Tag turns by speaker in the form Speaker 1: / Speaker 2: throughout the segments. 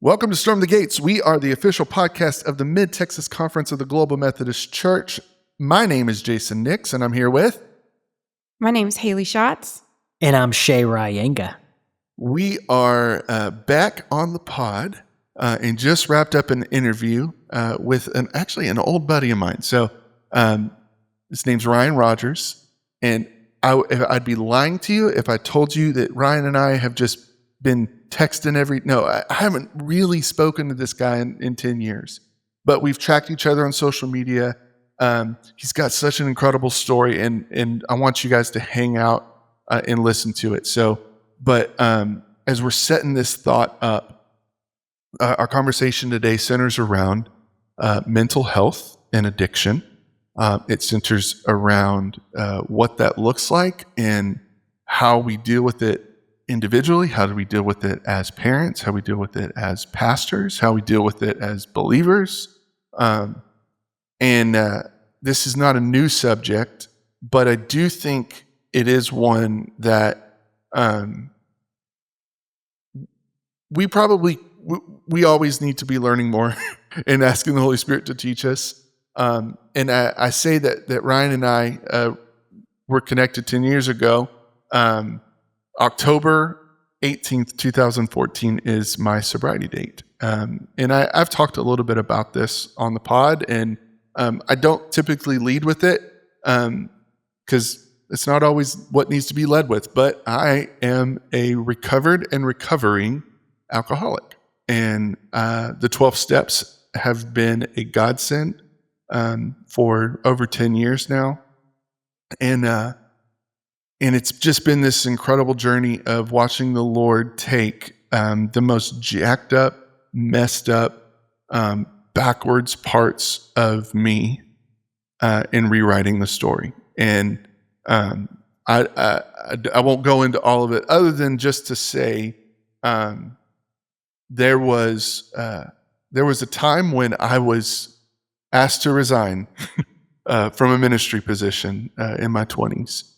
Speaker 1: Welcome to Storm the Gates. We are the official podcast of the Mid-Texas Conference of the Global Methodist Church. My name is Jason Nix, and I'm here with...
Speaker 2: My name's Haley Schatz.
Speaker 3: And I'm Shay Ryenga.
Speaker 1: We are back on the pod and just wrapped up an interview with an old buddy of mine. So his name's Ryan Rogers, and I'd be lying to you if I told you that Ryan and I have just been texting I haven't really spoken to this guy in 10 years, but we've tracked each other on social media. He's got such an incredible story, and I want you guys to hang out and listen to it. But as we're setting this thought up, our conversation today centers around mental health and addiction. It centers around what that looks like and how we deal with it individually. How do we deal with it as parents? How we deal with it as pastors? How we deal with it as believers? And this is not a new subject, but I do think it is one that we always need to be learning more and asking the Holy Spirit to teach us. And I say that Ryan and I were connected 10 years ago. October 18th, 2014 is my sobriety date. And I've talked a little bit about this on the pod, and I don't typically lead with it because it's not always what needs to be led with, but I am a recovered and recovering alcoholic. And the 12 steps have been a godsend for over 10 years now. And it's just been this incredible journey of watching the Lord take the most jacked up, messed up, backwards parts of me and rewriting the story. And I won't go into all of it other than just to say there was a time when I was asked to resign from a ministry position in my 20s.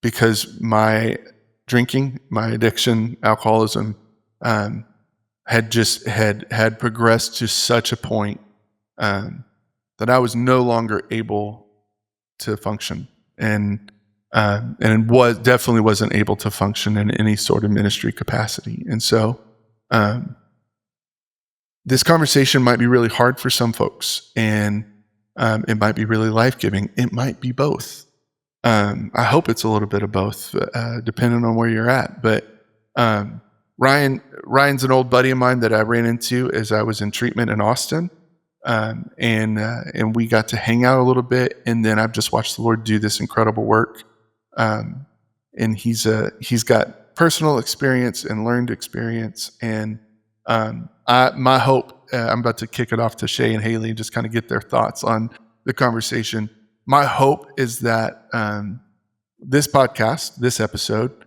Speaker 1: Because my drinking, my addiction, alcoholism, had progressed to such a point that I was no longer able to function, and definitely wasn't able to function in any sort of ministry capacity. And so, this conversation might be really hard for some folks, and it might be really life-giving. It might be both. I hope it's a little bit of both, depending on where you're at. But Ryan's an old buddy of mine that I ran into as I was in treatment in Austin, and we got to hang out a little bit. And then I've just watched the Lord do this incredible work. And he's got personal experience and learned experience. And my hope, I'm about to kick it off to Shay and Haley and just kind of get their thoughts on the conversation. My hope is that this podcast, this episode,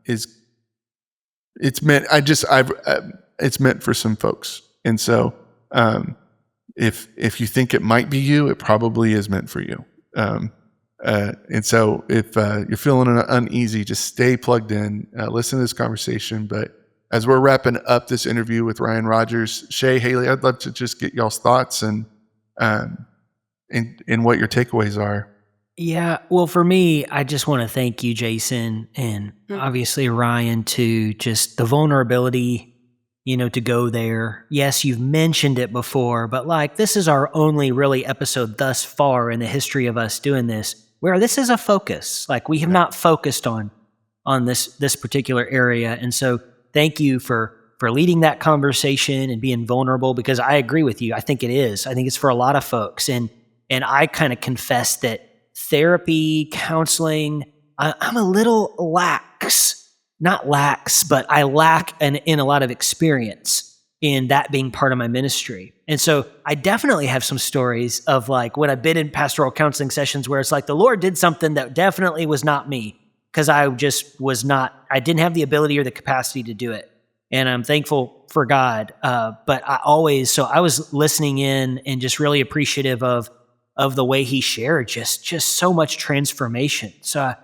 Speaker 1: it's meant for some folks. And so, if you think it might be you, it probably is meant for you. And so, if you're feeling uneasy, just stay plugged in, listen to this conversation. But as we're wrapping up this interview with Ryan Rogers, Shay, Haley, I'd love to just get y'all's thoughts and what your takeaways are.
Speaker 3: Yeah, well, for me, I just want to thank you, Jason, and obviously Ryan, to just the vulnerability, to go there. Yes, you've mentioned it before, but this is our only really episode thus far in the history of us doing this, where this is a focus. We have not focused on this particular area. And so thank you for leading that conversation and being vulnerable, because I agree with you. I think it is. I think it's for a lot of folks. And I kind of confess that therapy, counseling, I'm a little not lax, but I lack in a lot of experience in that being part of my ministry. And so I definitely have some stories of when I've been in pastoral counseling sessions where it's the Lord did something that definitely was not me, because I didn't have the ability or the capacity to do it. And I'm thankful for God. But I was listening in and just really appreciative of the way he shared just so much transformation. So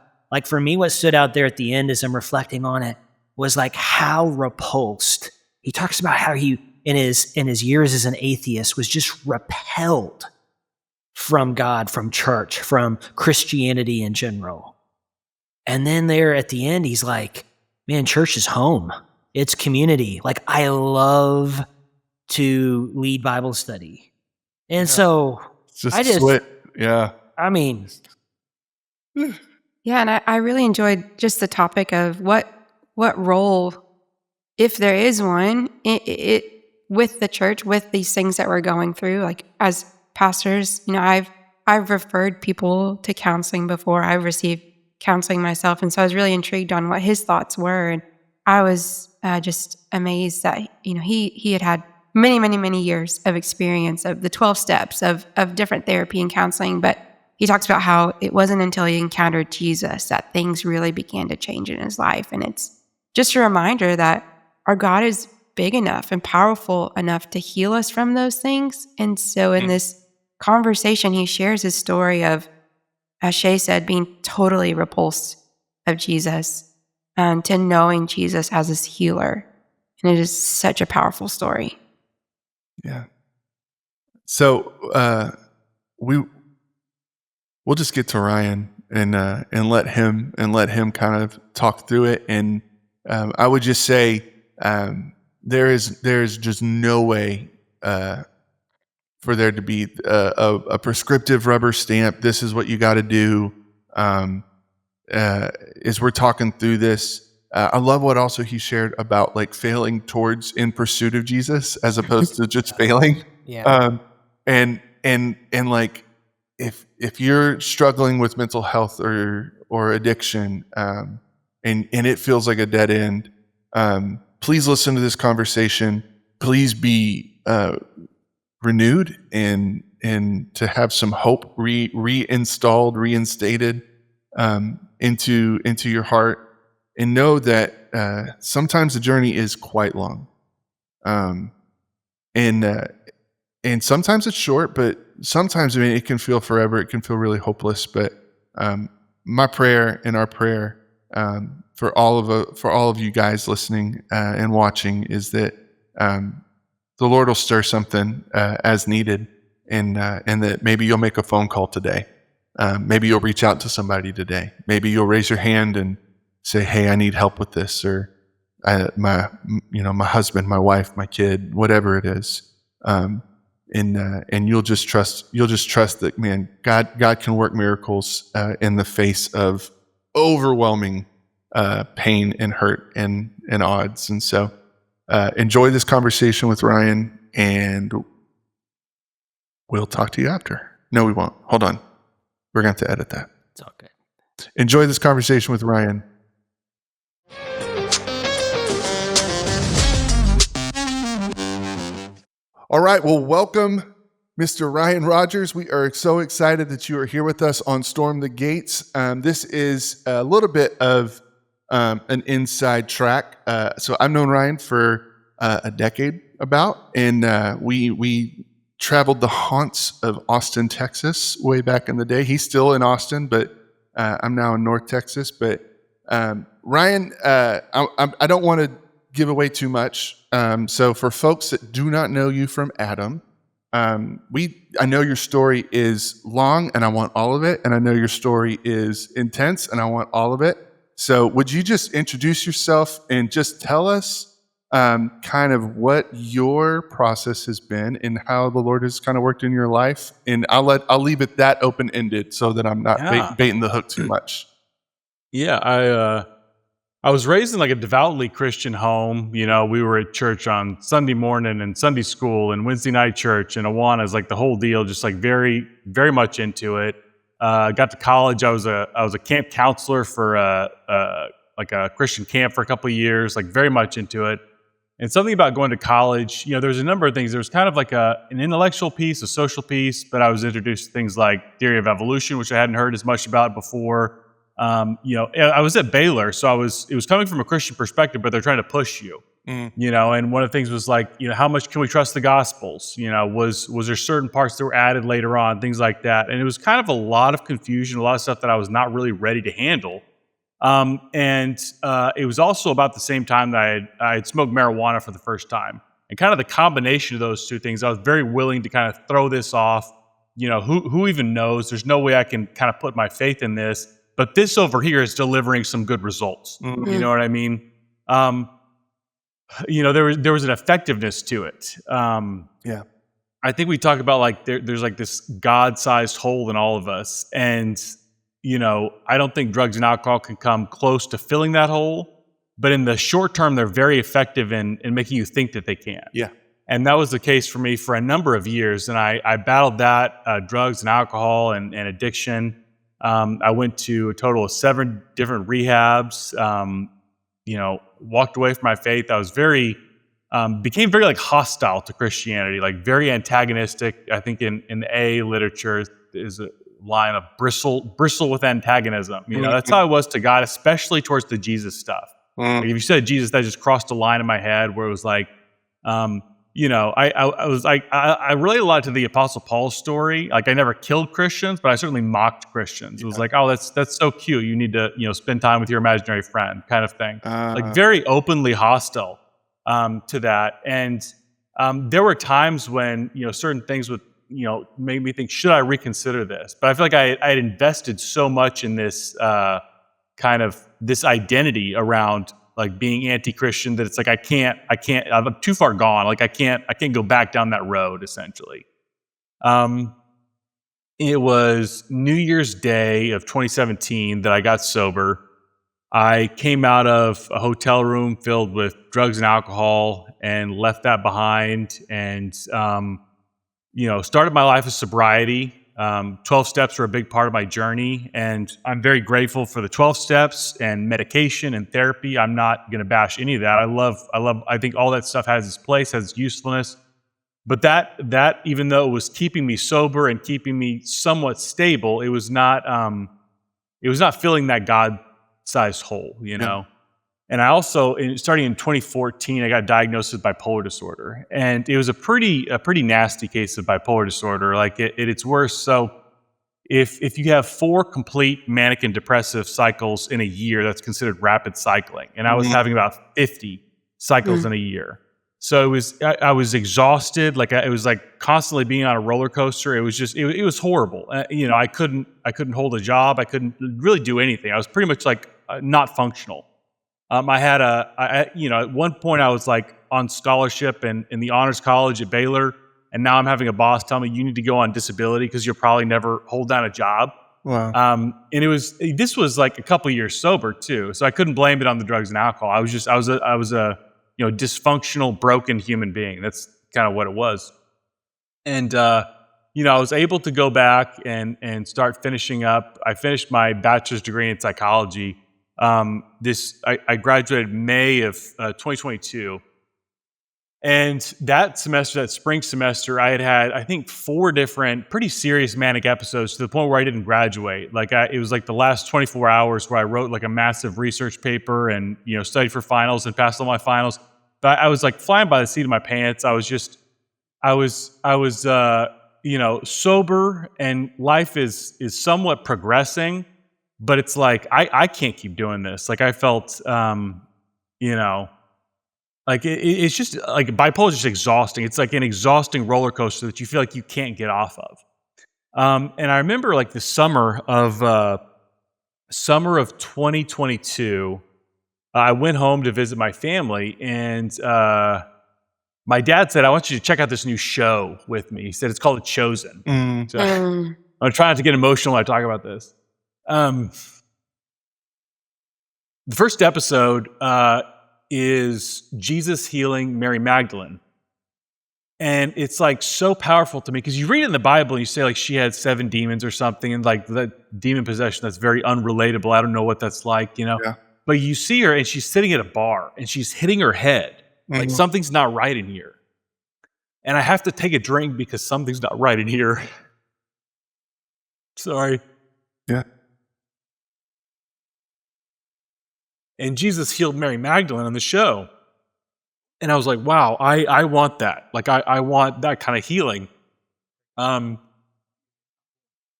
Speaker 3: for me, what stood out there at the end as I'm reflecting on it was how repulsed he talks about how he, in his years as an atheist, was just repelled from God, from church, from Christianity in general. And then there at the end, he's like, man, church is home. It's community. Like, I love to lead Bible study. And so
Speaker 1: It's just
Speaker 3: I just,
Speaker 1: sweat. Yeah.
Speaker 3: I mean,
Speaker 2: Yeah, and I really enjoyed just the topic of what role, if there is one, it with the church, with these things that we're going through. Like, as pastors, I've referred people to counseling before. I've received counseling myself, and so I was really intrigued on what his thoughts were, and I was just amazed that he had many years of experience of the 12 steps of different therapy and counseling, but he talks about how it wasn't until he encountered Jesus that things really began to change in his life. And it's just a reminder that our God is big enough and powerful enough to heal us from those things. And so in this conversation, he shares his story of, as Shay said, being totally repulsed of Jesus and to knowing Jesus as his healer. And it is such a powerful story.
Speaker 1: Yeah. So we'll just get to Ryan and let him kind of talk through it. And I would just say there is just no way for there to be a prescriptive rubber stamp. This is what you got to do. As we're talking through this, I love what also he shared about like failing towards in pursuit of Jesus as opposed to just failing.
Speaker 3: yeah.
Speaker 1: And like if you're struggling with mental health or addiction, and it feels like a dead end, please listen to this conversation. Please be renewed and to have some hope reinstated into your heart, and know that sometimes the journey is quite long, and sometimes it's short, but sometimes it can feel forever. It can feel really hopeless. But my prayer and our prayer for all of you guys listening and watching is that the Lord will stir something as needed, and that maybe you'll make a phone call today. Maybe you'll reach out to somebody today. Maybe you'll raise your hand and say, "Hey, I need help with this," or my husband, my wife, my kid, whatever it is. And you'll just trust that, man, God can work miracles in the face of overwhelming pain and hurt and odds. And so enjoy this conversation with Ryan, and we'll talk to you after. No, we won't. Hold on. We're going to have to edit that.
Speaker 3: It's all good.
Speaker 1: Enjoy this conversation with Ryan. All right. Well, welcome, Mr. Ryan Rogers. We are so excited that you are here with us on Storm the Gates. This is a little bit of an inside track. So I've known Ryan for a decade and we traveled the haunts of Austin, Texas way back in the day. He's still in Austin, but I'm now in North Texas. But Ryan, I don't want to give away too much. So for folks that do not know you from Adam, I know your story is long and I want all of it. And I know your story is intense and I want all of it. So would you just introduce yourself and just tell us kind of what your process has been and how the Lord has kind of worked in your life? And I'll leave it that open-ended so that I'm not baiting the hook too much.
Speaker 4: Yeah, I was raised in like a devoutly Christian home. You know, we were at church on Sunday morning and Sunday school and Wednesday night church and Awanas, like the whole deal, just like very, very much into it. Got to college. I was a camp counselor for like a Christian camp for a couple of years, like very much into it. And something about going to college, you know, there's a number of things. There was kind of like an intellectual piece, a social piece, but I was introduced to things like theory of evolution, which I hadn't heard as much about before. You know, I was at Baylor, so it was coming from a Christian perspective, but they're trying to push you, you know, and one of the things was like, you know, how much can we trust the Gospels? You know, was there certain parts that were added later on, things like that. And it was kind of a lot of confusion, a lot of stuff that I was not really ready to handle. And it was also about the same time that I had smoked marijuana for the first time. And kind of the combination of those two things, I was very willing to kind of throw this off. Who even knows? There's no way I can kind of put my faith in this. But this over here is delivering some good results.
Speaker 1: Mhm.
Speaker 4: You know what I mean? There was an effectiveness to it.
Speaker 1: Yeah.
Speaker 4: I think we talk about like there's like this God-sized hole in all of us, and I don't think drugs and alcohol can come close to filling that hole. But in the short term, they're very effective in making you think that they can.
Speaker 1: Yeah.
Speaker 4: And that was the case for me for a number of years, and I battled that drugs and alcohol and addiction. I went to a total of 7 different rehabs. Walked away from my faith. I was became very like hostile to Christianity, like very antagonistic. I think in the AA literature is a line of bristle with antagonism. That's how I was to God, especially towards the Jesus stuff. Like if you said Jesus, that just crossed a line in my head where it was like, I was like, I relate a lot to the Apostle Paul's story. Like I never killed Christians, but I certainly mocked Christians. It was like, oh, that's so cute. You need to, spend time with your imaginary friend kind of thing. Like very openly hostile to that. And there were times when, certain things would, made me think, should I reconsider this? But I feel like I had invested so much in this kind of this identity around like being anti-Christian that it's like I can't. I'm too far gone. Like I can't go back down that road. Essentially, it was New Year's Day of 2017 that I got sober. I came out of a hotel room filled with drugs and alcohol and left that behind, and started my life of sobriety. 12 steps were a big part of my journey, and I'm very grateful for the 12 steps and medication and therapy. I'm not going to bash any of that. I think all that stuff has its place, has its usefulness. But that even though it was keeping me sober and keeping me somewhat stable, it was not filling that God-sized hole,
Speaker 1: Yeah.
Speaker 4: And I also, starting in 2014, I got diagnosed with bipolar disorder, and it was a pretty nasty case of bipolar disorder. Like at its worst. So if you have 4 complete manic and depressive cycles in a year, that's considered rapid cycling, and I was having about 50 cycles in a year. So I was exhausted. Like it was like constantly being on a roller coaster. It was just it was horrible. I couldn't hold a job. I couldn't really do anything. I was pretty much like not functional. I had at one point I was like on scholarship in the honors college at Baylor, and now I'm having a boss tell me you need to go on disability because you'll probably never hold down a job.
Speaker 1: Wow.
Speaker 4: And this was like a couple years sober too, so I couldn't blame it on the drugs and alcohol. I was a dysfunctional, broken human being. That's kind of what it was. And I was able to go back and start finishing up. I finished my bachelor's degree in psychology. I graduated May of 2022, and that spring semester, I had I think 4 different pretty serious manic episodes to the point where I didn't graduate. Like it was like the last 24 hours where I wrote like a massive research paper and studied for finals and passed all my finals. But I was like flying by the seat of my pants. I was sober, and life is somewhat progressing. But it's like, I can't keep doing this. Like I felt, like it's just like bipolar is just exhausting. It's like an exhausting roller coaster that you feel like you can't get off of. And I remember like the summer of 2022, I went home to visit my family, and my dad said, I want you to check out this new show with me. He said, it's called The Chosen. So, I'm trying not to get emotional when I talk about this. The first episode is Jesus healing Mary Magdalene. And it's like so powerful to me because you read it in the Bible and you say like she had 7 demons or something, and like that demon possession that's very unrelatable. I don't know what that's like,
Speaker 1: Yeah.
Speaker 4: But you see her and she's sitting at a bar and she's hitting her head. Like something's not right in here. And I have to take a drink because something's not right in here. Sorry.
Speaker 1: Yeah.
Speaker 4: And Jesus healed Mary Magdalene on the show. And I was like, wow, I want that. Like, I want that kind of healing. And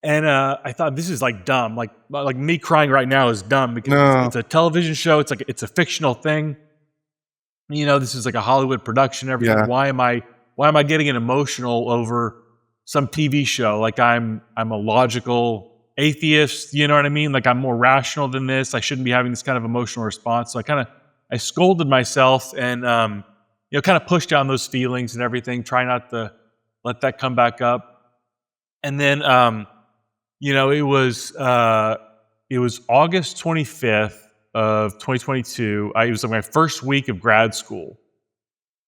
Speaker 4: And I thought, this is like dumb. Like me crying right now is dumb because
Speaker 1: No.
Speaker 4: it's a television show. It's a fictional thing. This is like a Hollywood production. Everything.
Speaker 1: Yeah.
Speaker 4: Why am I getting an emotional over some TV show? Like I'm a logical atheist. You know what I mean? Like I'm more rational than this. I shouldn't be having this kind of emotional response. So I scolded myself and kind of pushed down those feelings and everything. Try not to let that come back up. And then it was August 25th of 2022. It was like my first week of grad school.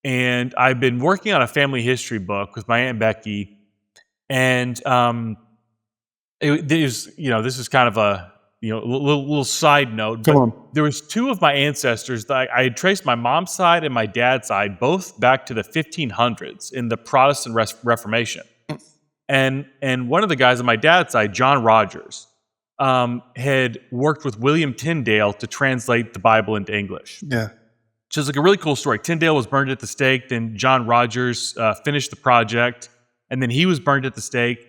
Speaker 4: And I've been working on a family history book with my Aunt Becky. And this is kind of a little side note.
Speaker 1: Come
Speaker 4: but
Speaker 1: on.
Speaker 4: There was two of my ancestors that I had traced my mom's side and my dad's side, both back to the 1500s in the Protestant Reformation. And one of the guys on my dad's side, John Rogers, had worked with William Tyndale to translate the Bible into English.
Speaker 1: Yeah.
Speaker 4: So it's like a really cool story. Tyndale was burned at the stake. Then John Rogers finished the project. And then he was burned at the stake.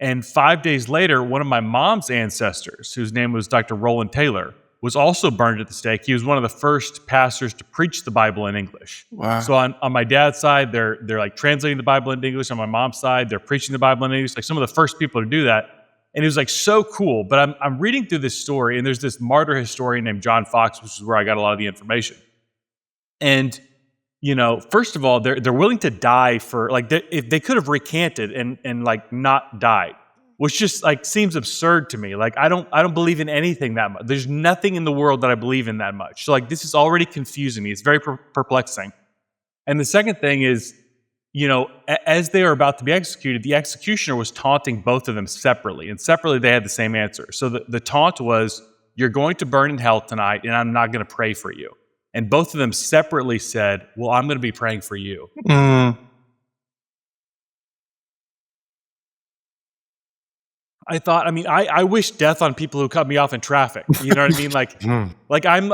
Speaker 4: And 5 days later, one of my mom's ancestors, whose name was Dr. Roland Taylor, was also burned at the stake. He was one of the first pastors to preach the Bible in English.
Speaker 1: Wow.
Speaker 4: So on my dad's side, they're like translating the Bible into English. On my mom's side, they're preaching the Bible in English. Like some of the first people to do that. And it was like so cool. But I'm reading through this story, and there's this martyr historian named John Fox, which is where I got a lot of the information. And first of all, they're willing to die for if they could have recanted and like not died, which just like seems absurd to me. Like I don't believe in anything that much. There's nothing in the world that I believe in that much. So like this is already confusing me. It's very perplexing. And the second thing is, as they were about to be executed, the executioner was taunting both of them separately, and separately they had the same answer. So the taunt was, "You're going to burn in hell tonight, and I'm not going to pray for you." And both of them separately said, "Well, I'm going to be praying for you." I thought, I wish death on people who cut me off in traffic. You know what I mean? Like I'm,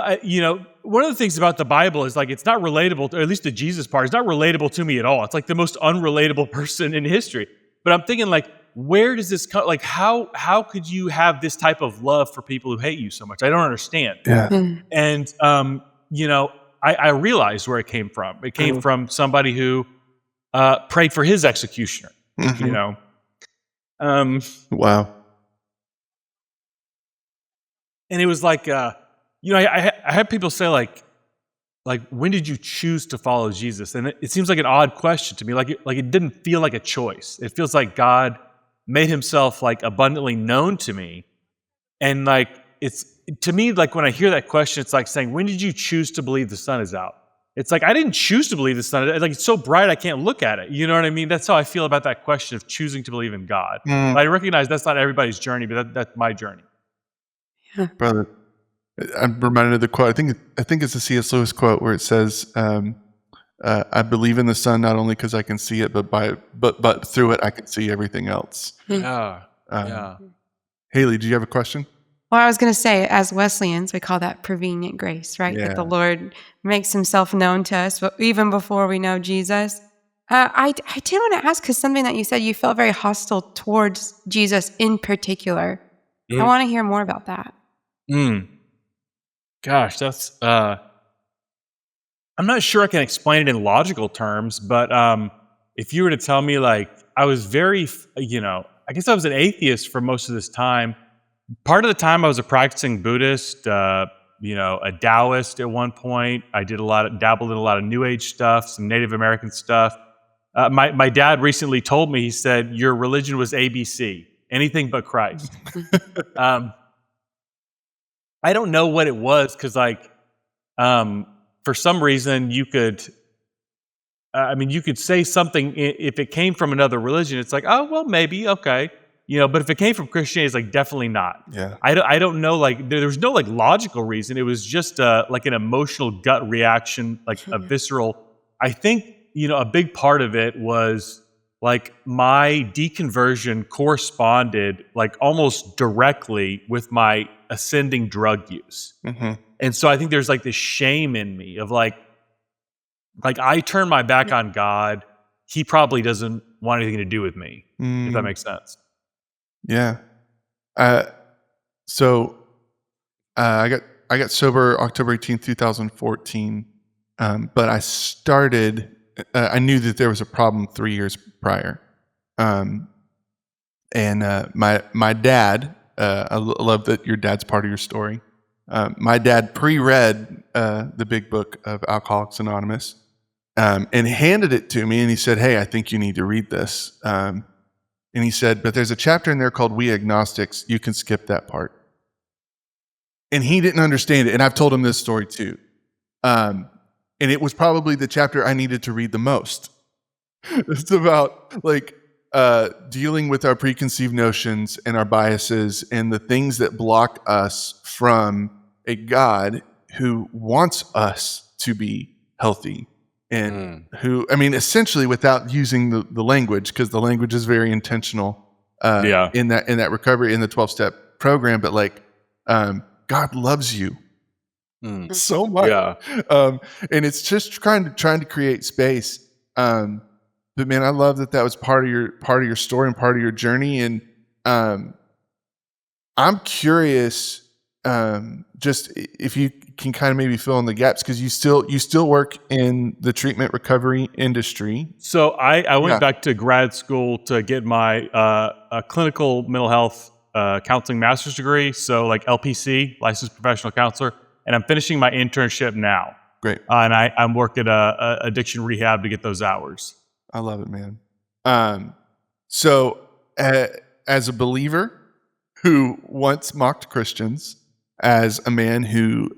Speaker 4: one of the things about the Bible is like, it's not relatable, or at least the Jesus part is not relatable to me at all. It's like the most unrelatable person in history. But I'm thinking like, where does this come? Like, how could you have this type of love for people who hate you so much? I don't understand.
Speaker 1: Yeah.
Speaker 4: And, I realized where it came from. It came from somebody who prayed for his executioner,
Speaker 1: Wow.
Speaker 4: And it was like, I had people say like, when did you choose to follow Jesus? And it seems like an odd question to me. Like it didn't feel like a choice. It feels like God made himself like abundantly known to me. And like, it's to me, like when I hear that question, it's like saying, when did you choose to believe the sun is out? It's like, I didn't choose to believe the sun. Like it's so bright, I can't look at it. You know what I mean? That's how I feel about that question of choosing to believe in God. But I recognize that's not everybody's journey, but that's my journey.
Speaker 1: Brother, I'm reminded of the quote. I think it's a C.S. Lewis quote where it says, "I believe in the sun not only because I can see it, but through it I can see everything else."
Speaker 4: Yeah.
Speaker 1: Haley, do you have a question?
Speaker 2: Well, I was going to say, as Wesleyans, we call that prevenient grace, right?
Speaker 1: Yeah.
Speaker 2: That the Lord makes himself known to us even before we know Jesus. I did want to ask, because something that you said, you felt very hostile towards Jesus in particular. I want to hear more about that.
Speaker 4: Gosh, that's I'm not sure I can explain it in logical terms, but if you were to tell me, like, I was very, I guess I was an atheist for most of this time. Part of the time I was a practicing Buddhist, a Taoist at one point. I dabbled in a lot of New Age stuff, some Native American stuff. My dad recently told me, he said, your religion was ABC, anything but Christ. I don't know what it was, because for some reason you could say something, if it came from another religion, it's like, oh, well, maybe, okay. But if it came from Christianity, it's like, definitely not.
Speaker 1: Yeah.
Speaker 4: I don't know, like, there was no like logical reason. It was just like an emotional gut reaction, like a visceral. I think, a big part of it was like my deconversion corresponded like almost directly with my ascending drug use.
Speaker 1: Mm-hmm.
Speaker 4: And so I think there's like this shame in me of like I turned my back on God. He probably doesn't want anything to do with me, if that makes sense.
Speaker 1: Yeah. So I got sober October 18th, 2014. But I started. I knew that there was a problem 3 years prior. And my dad. I love that your dad's part of your story. My dad pre-read the big book of Alcoholics Anonymous, and handed it to me, and he said, "Hey, I think you need to read this." And he said, "But there's a chapter in there called We Agnostics. You can skip that part." And he didn't understand it, and I've told him this story too. And it was probably the chapter I needed to read the most. It's about dealing with our preconceived notions and our biases and the things that block us from a God who wants us to be healthy and who, I mean, essentially without using the language, because the language is very intentional in that recovery, in the 12-step program, but God loves you so much.
Speaker 4: Yeah.
Speaker 1: And it's just trying to create space. But man, I love that was part of your story and part of your journey. And I'm curious, just if you can kind of maybe fill in the gaps, because you still work in the treatment recovery industry.
Speaker 4: So I went back to grad school to get my clinical mental health counseling master's degree. So LPC, licensed professional counselor, and I'm finishing my internship now.
Speaker 1: Great.
Speaker 4: And I'm working addiction rehab to get those hours.
Speaker 1: I love it, man. So as a believer who once mocked Christians, as a man who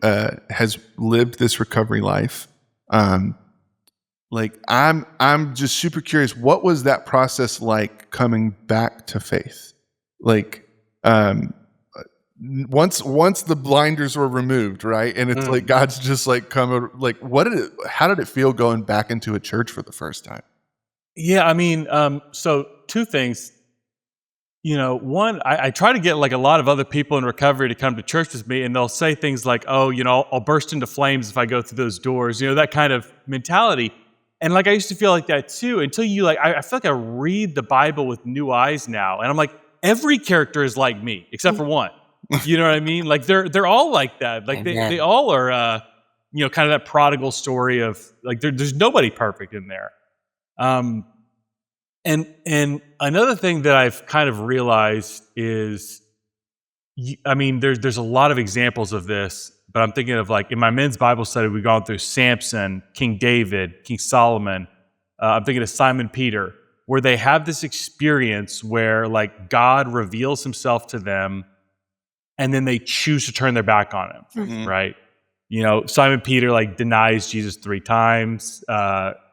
Speaker 1: has lived this recovery life, I'm just super curious. What was that process like coming back to faith? Once the blinders were removed, right? And it's God's just come. How did it feel going back into a church for the first time?
Speaker 4: Yeah, I mean, so two things. One, I try to get a lot of other people in recovery to come to church with me, and they'll say things like, "Oh, I'll burst into flames if I go through those doors." That kind of mentality. And I used to feel like that too, until I feel like I read the Bible with new eyes now, and I'm like, every character is like me except for one. You know what I mean? They're all like that. They all are, kind of that prodigal story of there's nobody perfect in there. And another thing that I've kind of realized is, there's a lot of examples of this, but I'm thinking of in my men's Bible study, we've gone through Samson, King David, King Solomon. I'm thinking of Simon Peter, where they have this experience where God reveals himself to them, and then they choose to turn their back on him, right? Simon Peter denies Jesus 3 times.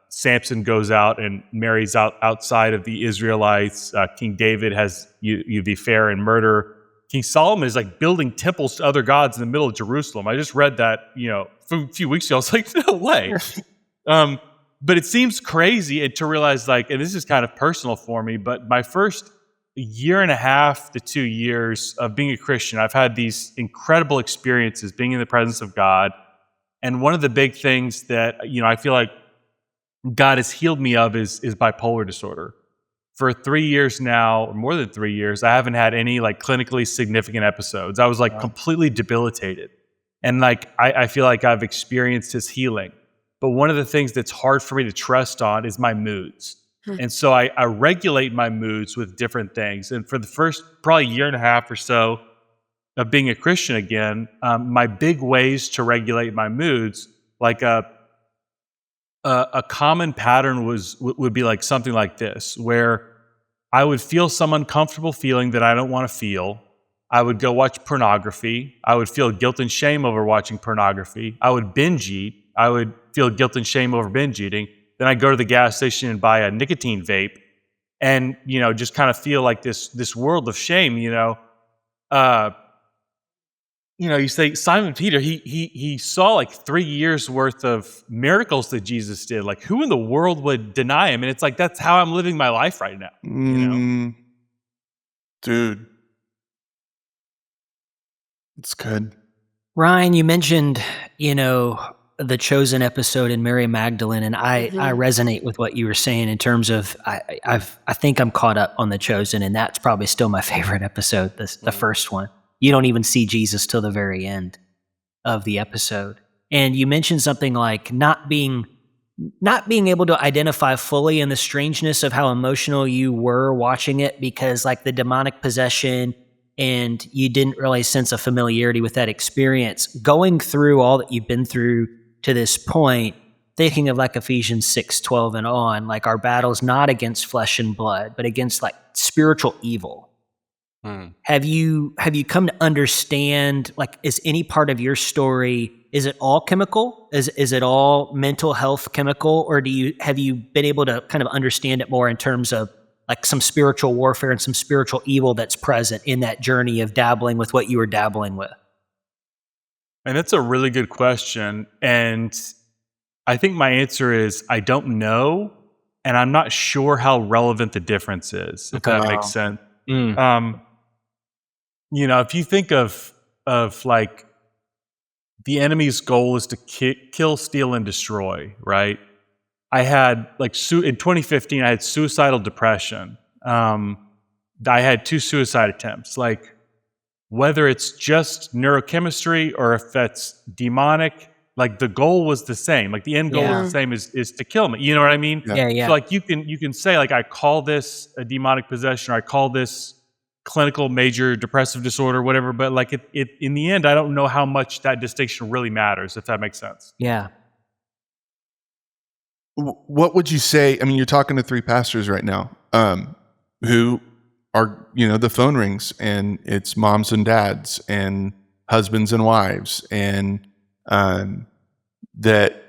Speaker 4: Samson goes out and marries outside of the Israelites. King David has the affair and murder. King Solomon is building temples to other gods in the middle of Jerusalem. I just read that a few weeks ago. I was like, no way. But it seems crazy, and to realize and this is kind of personal for me, but my first 1.5 to 2 years of being a Christian, I've had these incredible experiences being in the presence of God. And one of the big things that I feel like God has healed me of is bipolar disorder. For 3 years now, or more than 3 years, I haven't had any clinically significant episodes. I was completely debilitated. And I feel like I've experienced his healing. But one of the things that's hard for me to trust on is my moods. And so I regulate my moods with different things. And for the first probably 1.5 years or so of being a Christian again, my big ways to regulate my moods, a common pattern would be something like this, where I would feel some uncomfortable feeling that I don't want to feel. I would go watch pornography. I would feel guilt and shame over watching pornography. I would binge eat. I would feel guilt and shame over binge eating. Then I'd go to the gas station and buy a nicotine vape, and just kind of feel this world of shame. You say Simon Peter, he saw 3 years worth of miracles that Jesus did. Who in the world would deny him? And it's that's how I'm living my life right now.
Speaker 1: Dude, it's good.
Speaker 3: Ryan, you mentioned, the Chosen episode in Mary Magdalene, and I resonate with what you were saying in terms of I think I'm caught up on the Chosen, and that's probably still my favorite episode, the first one. You don't even see Jesus till the very end of the episode. And you mentioned something like not being able to identify fully in the strangeness of how emotional you were watching it, because like the demonic possession, and you didn't really sense a familiarity with that experience. Going through all that you've been through to this point, thinking of like Ephesians 6:12 and on, like our battle's not against flesh and blood, but against like spiritual evil. Have you come to understand, like, is any part of your story, is it all chemical? Is it all mental health chemical? Or have you been able to kind of understand it more in terms of like some spiritual warfare and some spiritual evil that's present in that journey of dabbling with what you were dabbling with?
Speaker 4: And that's a really good question. And I think my answer is I don't know. And I'm not sure how relevant the difference is, if that makes sense. If you think of like the enemy's goal is to kill, steal, and destroy, right? I had like in 2015, I had suicidal depression. I had 2 suicide attempts. Like whether it's just neurochemistry or if that's demonic, like the goal was the same. Like the end goal is the same, is to kill me. You know what I mean?
Speaker 3: Yeah.
Speaker 4: So like you can say like I call this a demonic possession, or I call this clinical major depressive disorder, whatever. But like it in the end, I don't know how much that distinction really matters, if that makes sense.
Speaker 3: Yeah.
Speaker 1: What would you say? I mean, you're talking to 3 pastors right now, who are, the phone rings and it's moms and dads and husbands and wives, and that,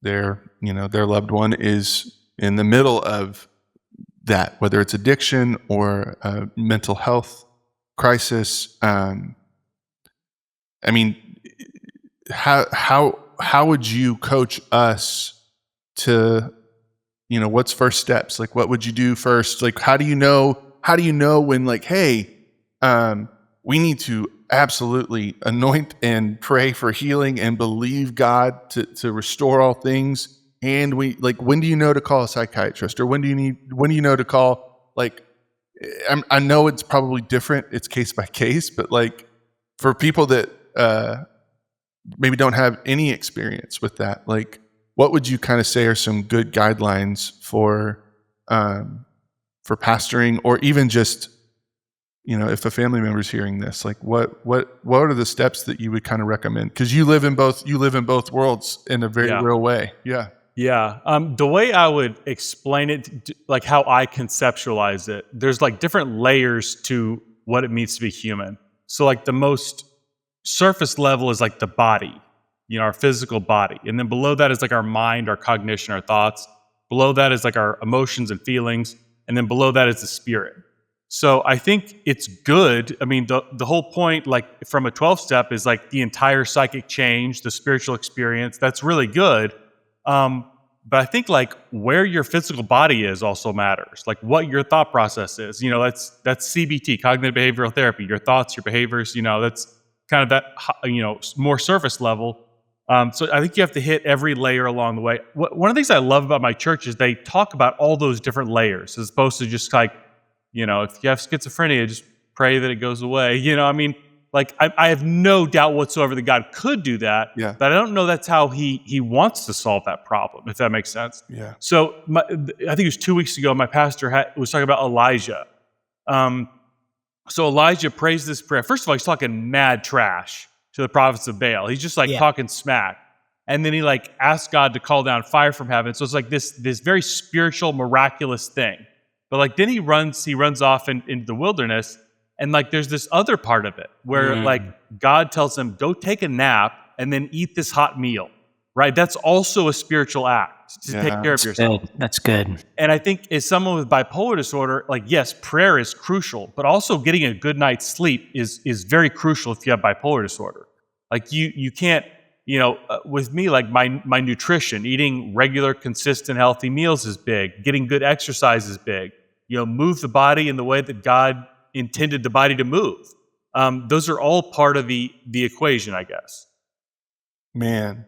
Speaker 1: their loved one is in the middle of that, whether it's addiction or mental health crisis. I mean, how would you coach us to, what's first steps? Like, what would you do first? Like, how do you know when, like, hey, we need to absolutely anoint and pray for healing and believe God to restore all things? And when do you know to call a psychiatrist, or when do you know to call, like, I know it's probably different, it's case by case, but like for people that maybe don't have any experience with that, like, what would you kind of say are some good guidelines for pastoring, or even just, if a family member is hearing this, like what are the steps that you would kind of recommend? Because you live in both worlds in a very real way.
Speaker 4: Yeah. The way I would explain it, like how I conceptualize it, there's like different layers to what it means to be human. So like the most surface level is like the body, our physical body. And then below that is like our mind, our cognition, our thoughts. Below that is like our emotions and feelings. And then below that is the spirit. So I think it's good. I mean, the whole point, like from a 12-step, is like the entire psychic change, the spiritual experience. That's really good. But I think like where your physical body is also matters, like what your thought process is. That's CBT, cognitive behavioral therapy. Your thoughts, your behaviors. That's kind of that more surface level. So I think you have to hit every layer along the way. One of the things I love about my church is they talk about all those different layers, as opposed to just like, if you have schizophrenia, just pray that it goes away. Like I have no doubt whatsoever that God could do that, but I don't know that's how he wants to solve that problem, if that makes sense.
Speaker 1: Yeah.
Speaker 4: So I think it was 2 weeks ago, my pastor was talking about Elijah. So Elijah prays this prayer. First of all, he's talking mad trash to the prophets of Baal. He's just like talking smack. And then he like asks God to call down fire from heaven. So it's like this very spiritual, miraculous thing. But like then he runs off into the wilderness. And like there's this other part of it where like God tells him, go take a nap and then eat this hot meal, right? That's also a spiritual act to take care of yourself.
Speaker 3: That's good.
Speaker 4: And I think as someone with bipolar disorder, like yes, prayer is crucial, but also getting a good night's sleep is very crucial if you have bipolar disorder. Like you can't, with me, like my nutrition, eating regular, consistent, healthy meals is big. Getting good exercise is big. Move the body in the way that God intended the body to move. Those are all part of the equation, I guess.
Speaker 1: Man.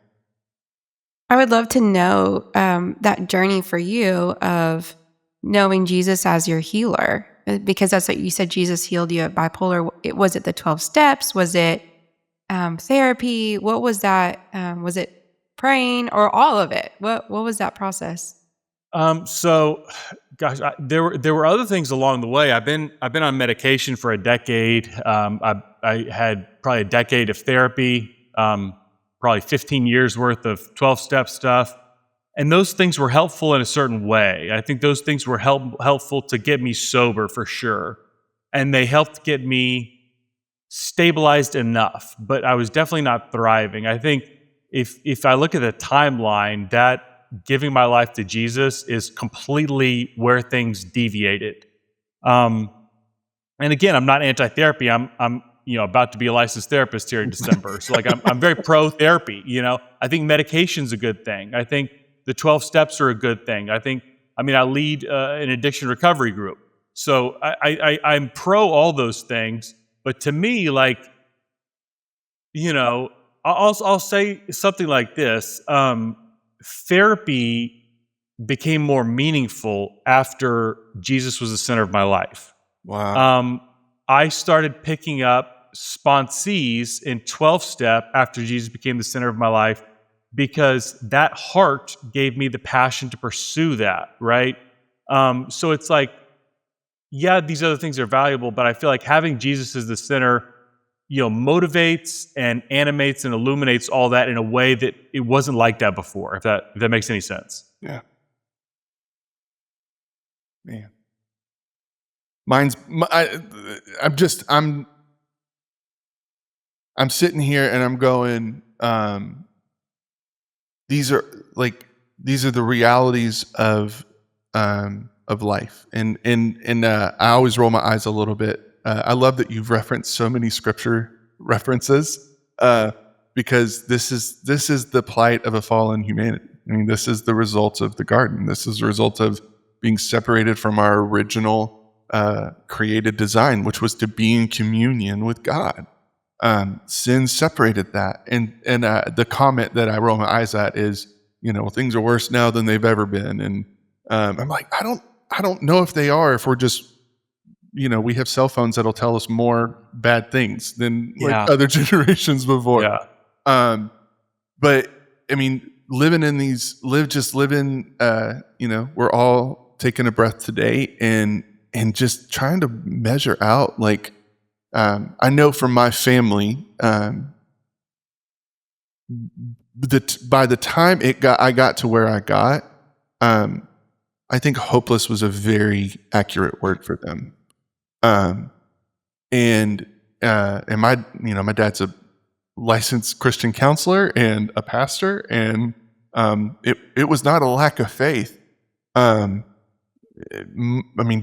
Speaker 2: I would love to know that journey for you of knowing Jesus as your healer, because that's what you said. Jesus healed you of bipolar. Was it the 12 steps? Was it therapy? What was that? Was it praying or all of it? What was that process?
Speaker 4: So, gosh, there were other things along the way. I've been on medication for a decade. I had probably a decade of therapy, probably 15 years worth of 12-step stuff, and those things were helpful in a certain way. I think those things were helpful to get me sober for sure, and they helped get me stabilized enough. But I was definitely not thriving. I think if I look at the timeline, that giving my life to Jesus is completely where things deviated. And again, I'm not anti-therapy. I'm about to be a licensed therapist here in December. So like I'm very pro therapy. I think medication's a good thing. I think the 12 steps are a good thing. I lead an addiction recovery group. So I'm pro all those things. But to me, like, I'll say something like this. Therapy became more meaningful after Jesus was the center of my life.
Speaker 1: Wow.
Speaker 4: I started picking up sponsees in 12-step after Jesus became the center of my life because that heart gave me the passion to pursue that, right? So it's like, yeah, these other things are valuable, but I feel like having Jesus as the center motivates and animates and illuminates all that in a way that it wasn't like that before, if that makes any sense.
Speaker 1: Yeah. Man. I'm sitting here and I'm going, these are the realities of life. And I always roll my eyes a little bit. I love that you've referenced so many scripture references, because this is the plight of a fallen humanity. I mean, this is the result of the garden. This is the result of being separated from our original created design, which was to be in communion with God. Sin separated that, and the comment that I roll my eyes at is, things are worse now than they've ever been, and I'm like, I don't know if they are, if we're just, we have cell phones that'll tell us more bad things than like other generations before.
Speaker 4: Yeah.
Speaker 1: But I mean, living, we're all taking a breath today and just trying to measure out, like, I know from my family, that by the time I got to where I got, I think hopeless was a very accurate word for them. And my dad's a licensed Christian counselor and a pastor, and it was not a lack of faith.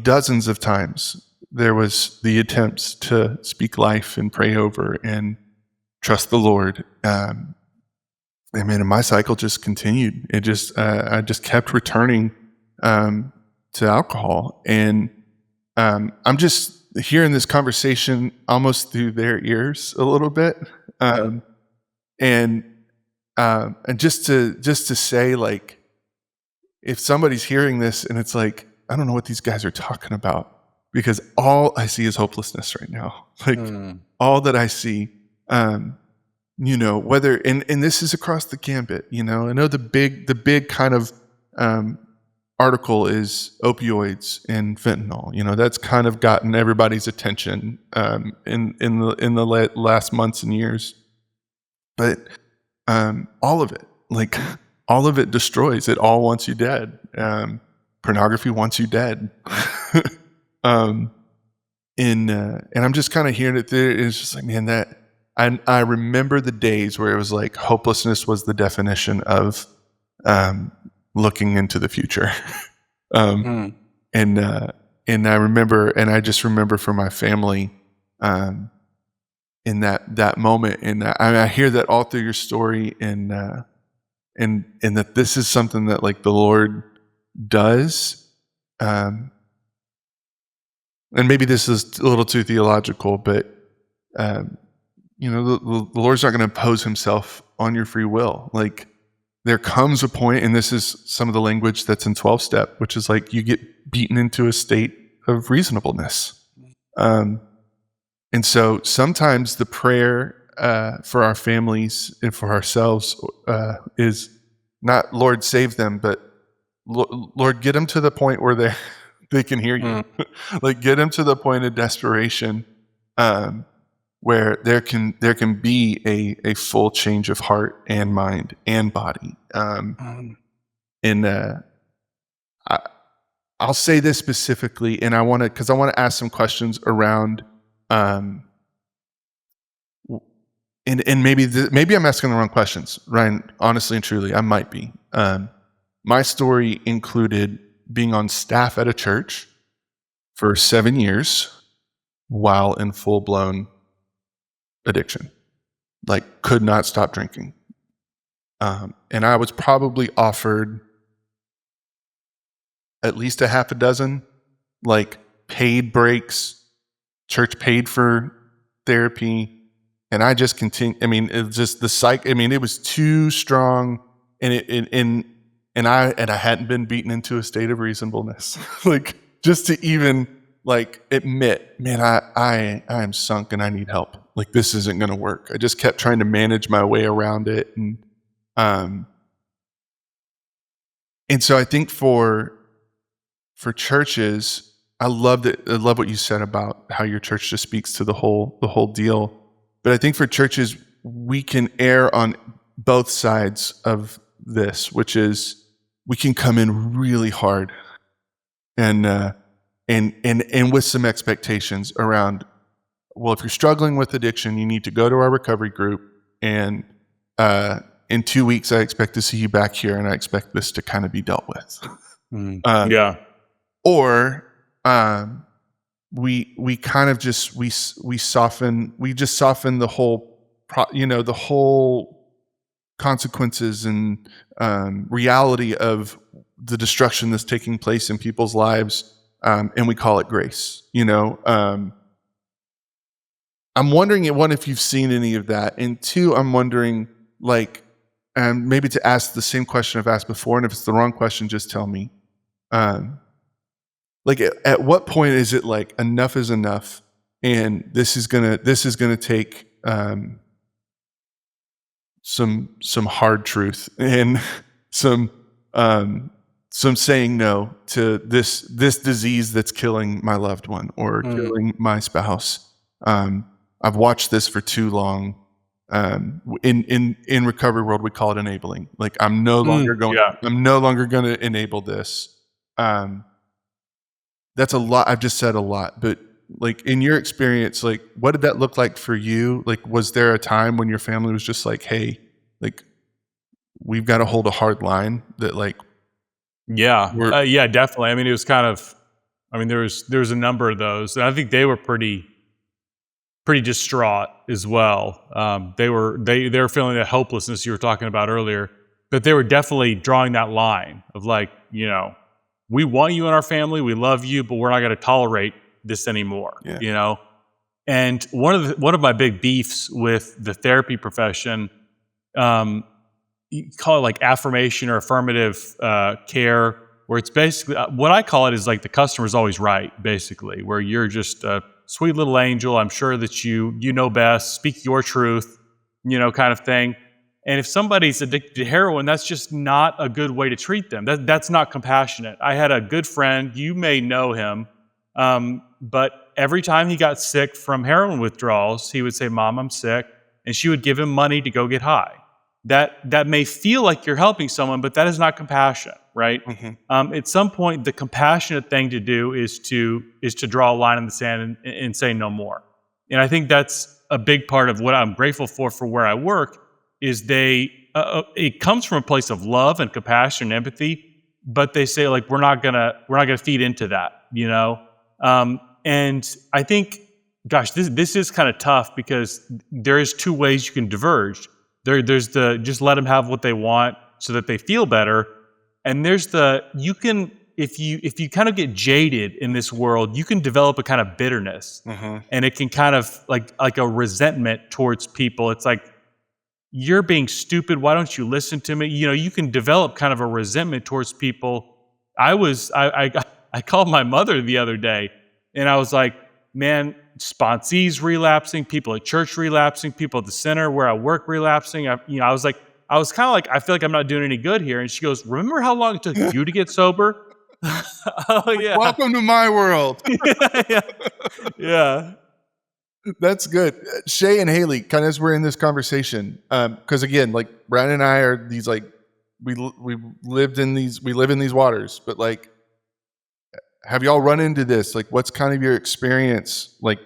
Speaker 1: Dozens of times there was the attempts to speak life and pray over and trust the Lord. And my cycle just continued. I just kept returning to alcohol, and I'm just hearing this conversation almost through their ears a little bit, and just to say, like, if somebody's hearing this and it's like, I don't know what these guys are talking about, because all I see is hopelessness right now. Like, all that I see, whether, and this is across the gambit. I know the big kind of article is opioids and fentanyl. That's kind of gotten everybody's attention in the last months and years. But all of it, like, all of it destroys. It all wants you dead. Pornography wants you dead. And I'm just kind of hearing it there. It's just like, man, that I remember the days where it was like hopelessness was the definition of looking into the future. And I remember, and I just remember for my family, in that moment, and I hear that all through your story, and that this is something that, like, the Lord does. And maybe this is a little too theological, but the Lord's not going to impose himself on your free will. Like, there comes a point, and this is some of the language that's in 12-step, which is like you get beaten into a state of reasonableness. And so sometimes the prayer for our families and for ourselves is not, Lord, save them, but Lord, get them to the point where they can hear you. Like, get them to the point of desperation where there can be a full change of heart and mind and body. And I'll say this specifically, and I want to ask some questions around, and maybe I'm asking the wrong questions, Ryan. Honestly and truly, I might be. My story included being on staff at a church for 7 years while in full-blown addiction, like could not stop drinking. And I was probably offered at least a half a dozen, like, paid breaks, church paid for therapy. And I just continued. I mean, it was just the psych. I mean, it was too strong, and I hadn't been beaten into a state of reasonableness. Like, just to even like admit, man, I am sunk and I need help. Like, this isn't going to work. I just kept trying to manage my way around it, and so I think for churches, I love what you said about how your church just speaks to the whole deal. But I think for churches, we can err on both sides of this, which is we can come in really hard and with some expectations around, well, if you're struggling with addiction, you need to go to our recovery group, and in 2 weeks, I expect to see you back here, and I expect this to kind of be dealt with.
Speaker 4: Yeah.
Speaker 1: Or we kind of just we soften the whole the whole consequences and reality of the destruction that's taking place in people's lives, and we call it grace. I'm wondering, one, if you've seen any of that, and two, I'm wondering, like, maybe to ask the same question I've asked before, and if it's the wrong question, just tell me. Like, at what point is it like enough is enough, and this is gonna take some hard truth and some saying no to this disease that's killing my loved one or killing my spouse. I've watched this for too long. In recovery world, we call it enabling. Like, I'm no longer going to enable this. That's a lot. I've just said a lot, but, like, in your experience, like, what did that look like for you? Like, was there a time when your family was just like, hey, like, we've got to hold a hard line that, like,
Speaker 4: yeah, definitely. I mean, it was kind of, there was a number of those, and I think they were pretty distraught as well. They were feeling that hopelessness you were talking about earlier, but they were definitely drawing that line of, like, we want you in our family, we love you, but we're not going to tolerate this anymore.
Speaker 1: Yeah.
Speaker 4: And one of my big beefs with the therapy profession, you call it like affirmation or affirmative care, where it's basically, what I call it is like the customer's always right, basically, where you're just a sweet little angel. I'm sure that you know best, speak your truth, kind of thing. And if somebody's addicted to heroin, that's just not a good way to treat them. That's not compassionate. I had a good friend, you may know him, but every time he got sick from heroin withdrawals, he would say, "Mom, I'm sick," and she would give him money to go get high. That may feel like you're helping someone, but that is not compassion, right? Mm-hmm. At some point, the compassionate thing to do is to draw a line in the sand and say no more. And I think that's a big part of what I'm grateful for where I work. Is it comes from a place of love and compassion and empathy, but they say, like, we're not gonna feed into that, and I think, gosh, this is kind of tough because there is two ways you can diverge. There's the just let them have what they want so that they feel better, and there's the you can if you kind of get jaded in this world, you can develop a kind of bitterness, and it can kind of like a resentment towards people. It's like, you're being stupid. Why don't you listen to me? You can develop kind of a resentment towards people. I called my mother the other day, and I was like, man, sponsees relapsing, people at church relapsing, people at the center where I work relapsing. I was kind of like, I feel like I'm not doing any good here. And she goes, remember how long it took you to get sober? Oh yeah.
Speaker 1: Welcome to my world.
Speaker 4: Yeah.
Speaker 1: That's good. Shay and Haley, kind of as we're in this conversation, because again, like Brian and I are these like we live in these waters, but like, have y'all run into this? Like, what's kind of your experience? Like,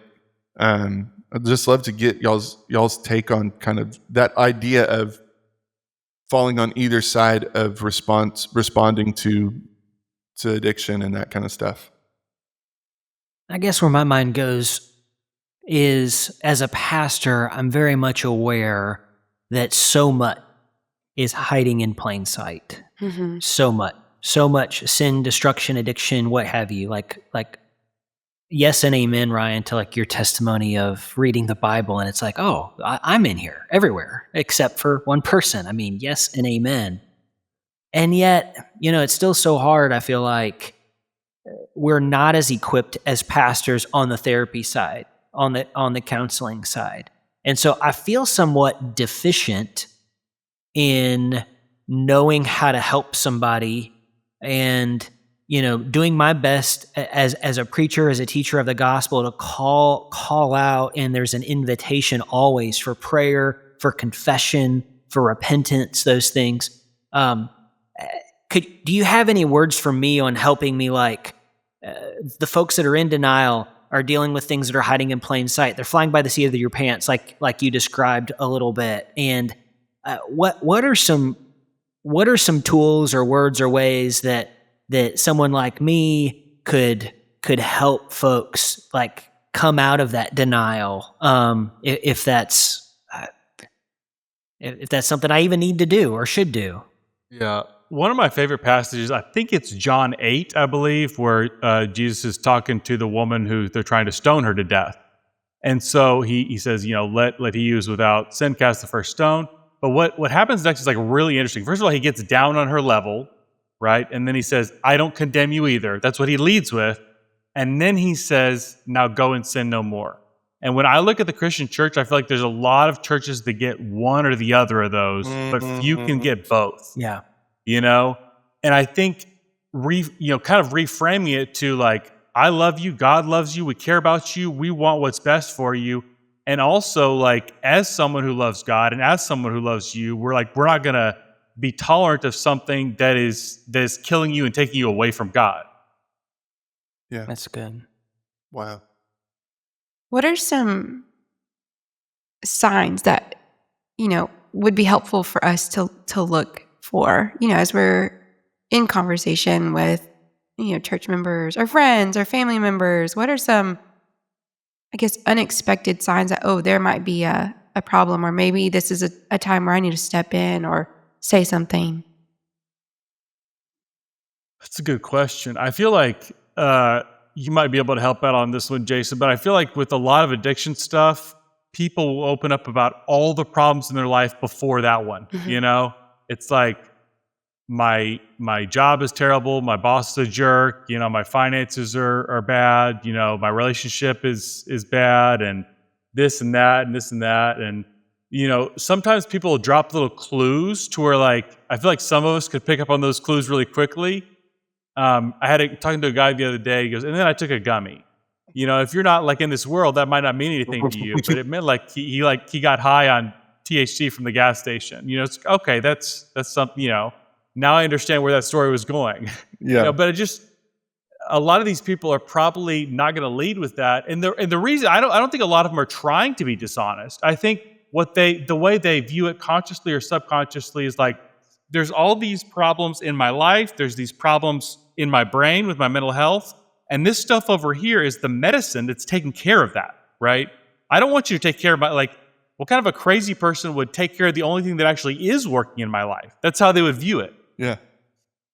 Speaker 1: I'd just love to get y'all's take on kind of that idea of falling on either side of responding to addiction and that kind of stuff.
Speaker 3: I guess where my mind goes is, as a pastor, I'm very much aware that so much is hiding in plain sight.
Speaker 2: Mm-hmm.
Speaker 3: So much sin, destruction, addiction, what have you. Like yes and amen, Ryan, to like your testimony of reading the Bible, and it's like, oh, I'm in here everywhere except for one person. I mean, yes and amen. And yet, it's still so hard. I feel like we're not as equipped as pastors on the therapy side, on the counseling side. And so I feel somewhat deficient in knowing how to help somebody and, doing my best as a preacher, as a teacher of the gospel, to call out. And there's an invitation always for prayer, for confession, for repentance, those things. Do you have any words for me on helping me, like, the folks that are in denial are dealing with things that are hiding in plain sight? They're flying by the seat of your pants, like you described a little bit. And what are some tools or words or ways that someone like me could help folks like come out of that denial, if that's something I even need to do or should do?
Speaker 4: Yeah. One of my favorite passages, I think it's John 8, I believe, where Jesus is talking to the woman who they're trying to stone her to death. And so he says, let he who is without sin cast the first stone. But what happens next is like really interesting. First of all, he gets down on her level, right? And then he says, I don't condemn you either. That's what he leads with. And then he says, now go and sin no more. And when I look at the Christian church, I feel like there's a lot of churches that get one or the other of those, but few can get both.
Speaker 3: Yeah.
Speaker 4: And I think kind of reframing it to like, I love you, God loves you, we care about you, we want what's best for you. And also, like, as someone who loves God and as someone who loves you, we're not gonna be tolerant of something that is killing you and taking you away from God.
Speaker 1: Yeah.
Speaker 3: That's good.
Speaker 1: Wow.
Speaker 2: What are some signs that, would be helpful for us to look for, as we're in conversation with, church members or friends or family members? What are some, I guess, unexpected signs that, there might be a problem, or maybe this is a time where I need to step in or say something?
Speaker 4: That's a good question. I feel like you might be able to help out on this one, Jason, but I feel like with a lot of addiction stuff, people will open up about all the problems in their life before that one.
Speaker 2: Mm-hmm.
Speaker 4: It's like, my job is terrible, my boss is a jerk, my finances are bad, my relationship is bad, and this and that and this and that. And sometimes people will drop little clues to where, like, I feel like some of us could pick up on those clues really quickly. I had talking to a guy the other day. He goes, and then I took a gummy. If you're not like in this world, that might not mean anything to you, but it meant like he got high on THC from the gas station. It's okay. That's something. Now I understand where that story was going.
Speaker 1: Yeah.
Speaker 4: But a lot of these people are probably not going to lead with that. And the reason I don't think a lot of them are trying to be dishonest. I think the way they view it consciously or subconsciously is like, there's all these problems in my life. There's these problems in my brain with my mental health. And this stuff over here is the medicine that's taking care of that, right? I don't want you to take care of what kind of a crazy person would take care of the only thing that actually is working in my life? That's how they would view it.
Speaker 1: Yeah.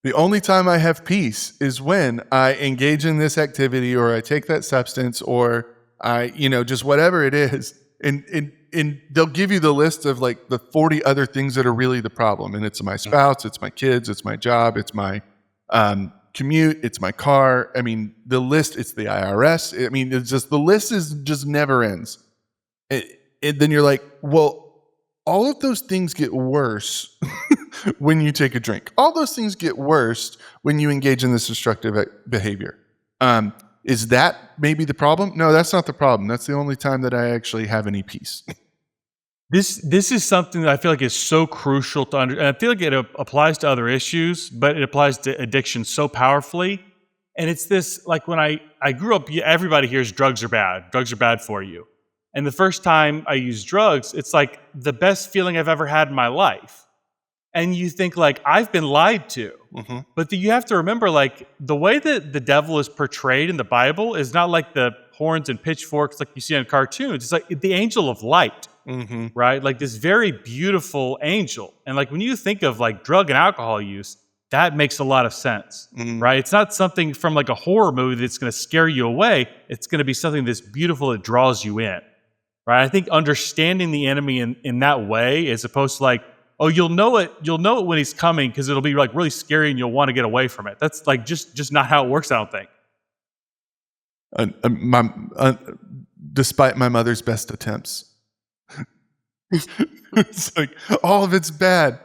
Speaker 1: The only time I have peace is when I engage in this activity, or I take that substance, or I, just whatever it is. And they'll give you the list of like the 40 other things that are really the problem. And it's my spouse, it's my kids, it's my job, it's my commute, it's my car. I mean, the list, it's the IRS. I mean, it's just, the list is just never ends. And then you're like, well, all of those things get worse when you take a drink. All those things get worse when you engage in this destructive behavior. Is that maybe the problem? No, that's not the problem. That's the only time that I actually have any peace.
Speaker 4: This is something that I feel like is so crucial to understand. I feel like it applies to other issues, but it applies to addiction so powerfully. And it's this, like when I grew up, everybody hears drugs are bad. Drugs are bad for you. And the first time I used drugs, it's like the best feeling I've ever had in my life. And you think like, I've been lied to. Mm-hmm. But you have to remember, like, the way that the devil is portrayed in the Bible is not like the horns and pitchforks like you see on cartoons. It's like the angel of light, mm-hmm. right? Like this very beautiful angel. And like when you think of like drug and alcohol use, that makes a lot of sense, mm-hmm. right? It's not something from like a horror movie that's going to scare you away. It's going to be something that's beautiful that draws you in, right? I think understanding the enemy in that way, as opposed to like, oh, you'll know it when he's coming because it'll be like really scary and you'll want to get away from it. That's like just not how it works, I don't think.
Speaker 1: Despite my mother's best attempts. It's like, all of it's bad.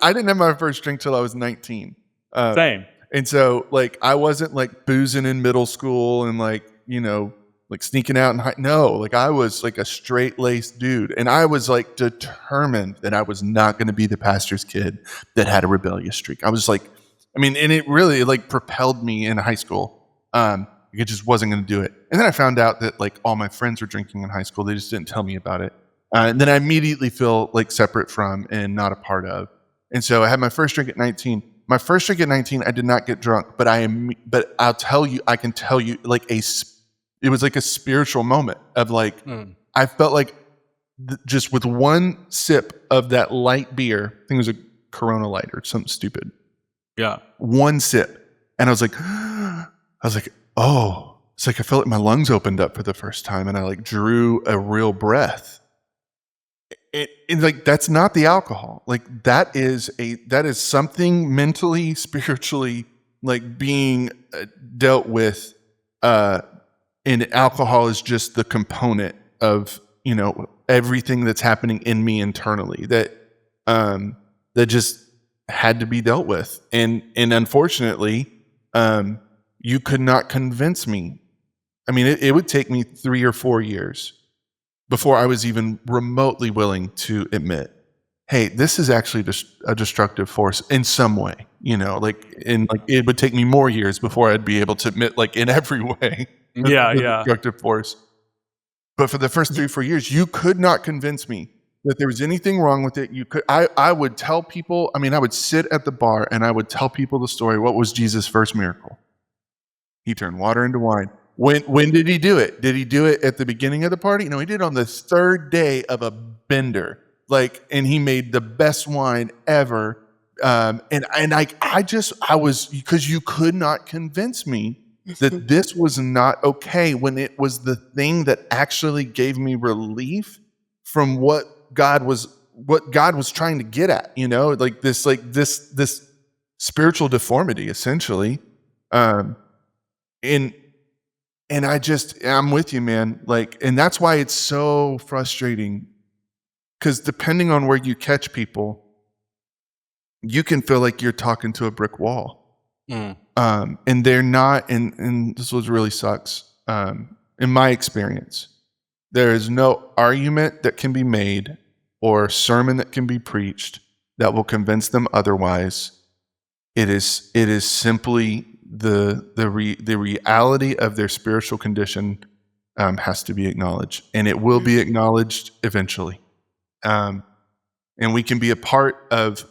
Speaker 1: I didn't have my first drink till I was 19.
Speaker 4: Same.
Speaker 1: And so, like, I wasn't like boozing in middle school and like, like sneaking out and no, like I was like a straight-laced dude. And I was like determined that I was not going to be the pastor's kid that had a rebellious streak. I was like, and it really like propelled me in high school. It just wasn't going to do it. And then I found out that like all my friends were drinking in high school. They just didn't tell me about it. And then I immediately feel like separate from and not a part of. And so I had my first drink at 19. My first drink at 19, I did not get drunk, but I can tell you like it was like a spiritual moment of like, I felt like just with one sip of that light beer, I think it was a Corona Light or something stupid.
Speaker 4: Yeah.
Speaker 1: One sip. And I was like, oh, it's like I felt like my lungs opened up for the first time and I like drew a real breath. And like, that's not the alcohol. Like that is something mentally, spiritually, like being dealt with, and alcohol is just the component of, everything that's happening in me internally that just had to be dealt with. And unfortunately, you could not convince me. I mean, it would take me 3 or 4 years before I was even remotely willing to admit, hey, this is actually just a destructive force in some way, it would take me more years before I'd be able to admit, like, in every way, destructive force. But for the first 3 or 4 years, you could not convince me that there was anything wrong with it. I would tell people, I would sit at the bar and I would tell people the story. What was Jesus' first miracle? He turned water into wine. When did he do it? Did he do it at the beginning of the party? No, he did it on the 3rd day of a bender. And he made the best wine ever. Because you could not convince me that this was not okay when it was the thing that actually gave me relief from what God was trying to get at, this spiritual deformity, essentially. And I'm with you, man. And that's why it's so frustrating, because depending on where you catch people, you can feel like you're talking to a brick wall. And they're not, and this was really sucks. In my experience, there is no argument that can be made or sermon that can be preached that will convince them otherwise. It is simply the reality of their spiritual condition has to be acknowledged, and it will be acknowledged eventually. And we can be a part of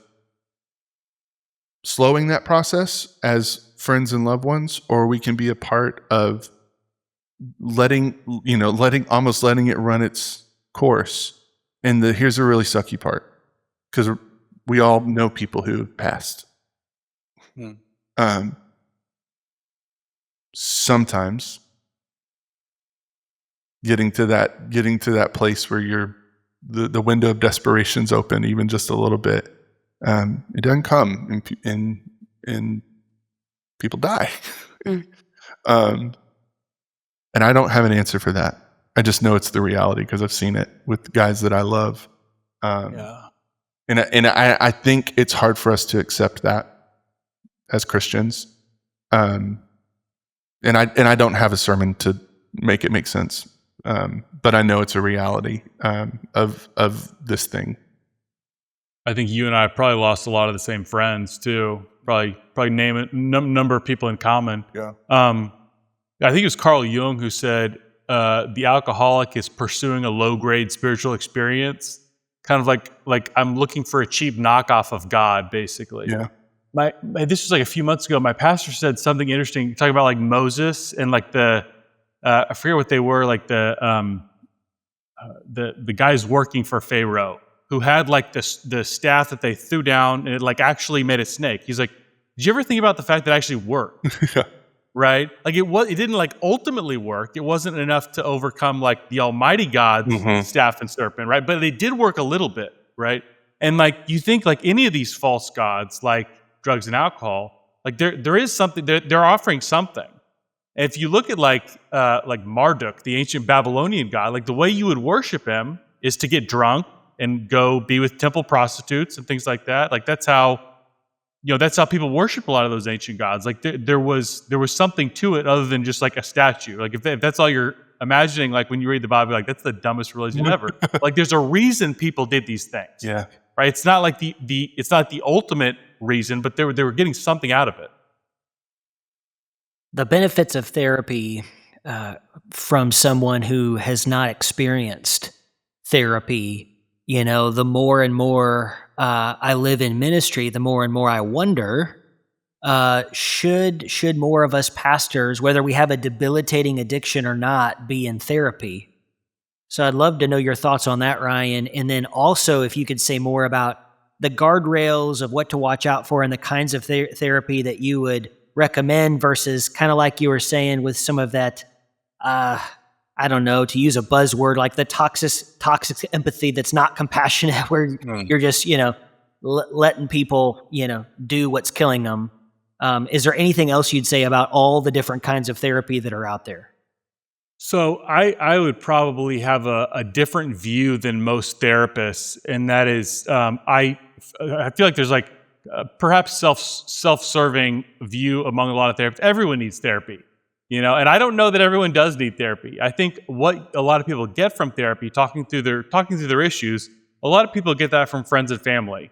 Speaker 1: slowing that process as friends and loved ones, or we can be a part of letting it run its course. And here's a really sucky part, because we all know people who passed. Sometimes getting to that place where the window of desperation's open even just a little bit. It doesn't come, and people die. And I don't have an answer for that. I just know it's the reality because I've seen it with guys that I love. And I think it's hard for us to accept that as Christians. And I don't have a sermon to make it make sense. But I know it's a reality of this thing.
Speaker 4: I think you and I probably lost a lot of the same friends too. Probably name it number of people in common.
Speaker 1: Yeah.
Speaker 4: I think it was Carl Jung who said the alcoholic is pursuing a low grade spiritual experience, kind of like I'm looking for a cheap knockoff of God, basically.
Speaker 1: Yeah.
Speaker 4: This was like a few months ago. My pastor said something interesting, talking about like Moses and like I forget what they were, like the guys working for Pharaoh who had like the staff that they threw down and it like actually made a snake. He's like, did you ever think about the fact that it actually worked?
Speaker 1: Yeah.
Speaker 4: Right? Like it didn't like ultimately work. It wasn't enough to overcome like the Almighty God's staff and serpent, right? But it did work a little bit, right? And like you think like any of these false gods, like drugs and alcohol, like there is something, they're offering something. If you look at like Marduk, the ancient Babylonian god, like the way you would worship him is to get drunk and go be with temple prostitutes and things like that. Like that's how people worship a lot of those ancient gods. Like there was something to it other than just like a statue. Like if that's all you're imagining, like when you read the Bible, like that's the dumbest religion ever. Like there's a reason people did these things.
Speaker 1: Yeah.
Speaker 4: Right. It's not like it's not the ultimate reason, but they were getting something out of it.
Speaker 3: The benefits of therapy from someone who has not experienced therapy, the more and more I live in ministry, the more and more I wonder, should more of us pastors, whether we have a debilitating addiction or not, be in therapy? So I'd love to know your thoughts on that, Ryan. And then also if you could say more about the guardrails of what to watch out for and the kinds of therapy that you would recommend versus kind of like you were saying with some of that, I don't know, to use a buzzword, like the toxic empathy that's not compassionate, where you're just, letting people, do what's killing them. Is there anything else you'd say about all the different kinds of therapy that are out there?
Speaker 4: So I would probably have a different view than most therapists, and that is I feel like there's like perhaps self-serving view among a lot of therapists. Everyone needs therapy, and I don't know that everyone does need therapy. I think what a lot of people get from therapy, talking through their issues, a lot of people get that from friends and family.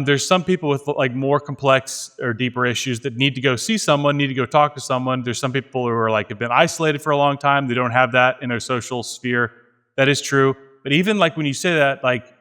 Speaker 4: There's some people with like more complex or deeper issues that need to go see someone, need to go talk to someone. There's some people who are like have been isolated for a long time. They don't have that in their social sphere. That is true. But even like when you say that, like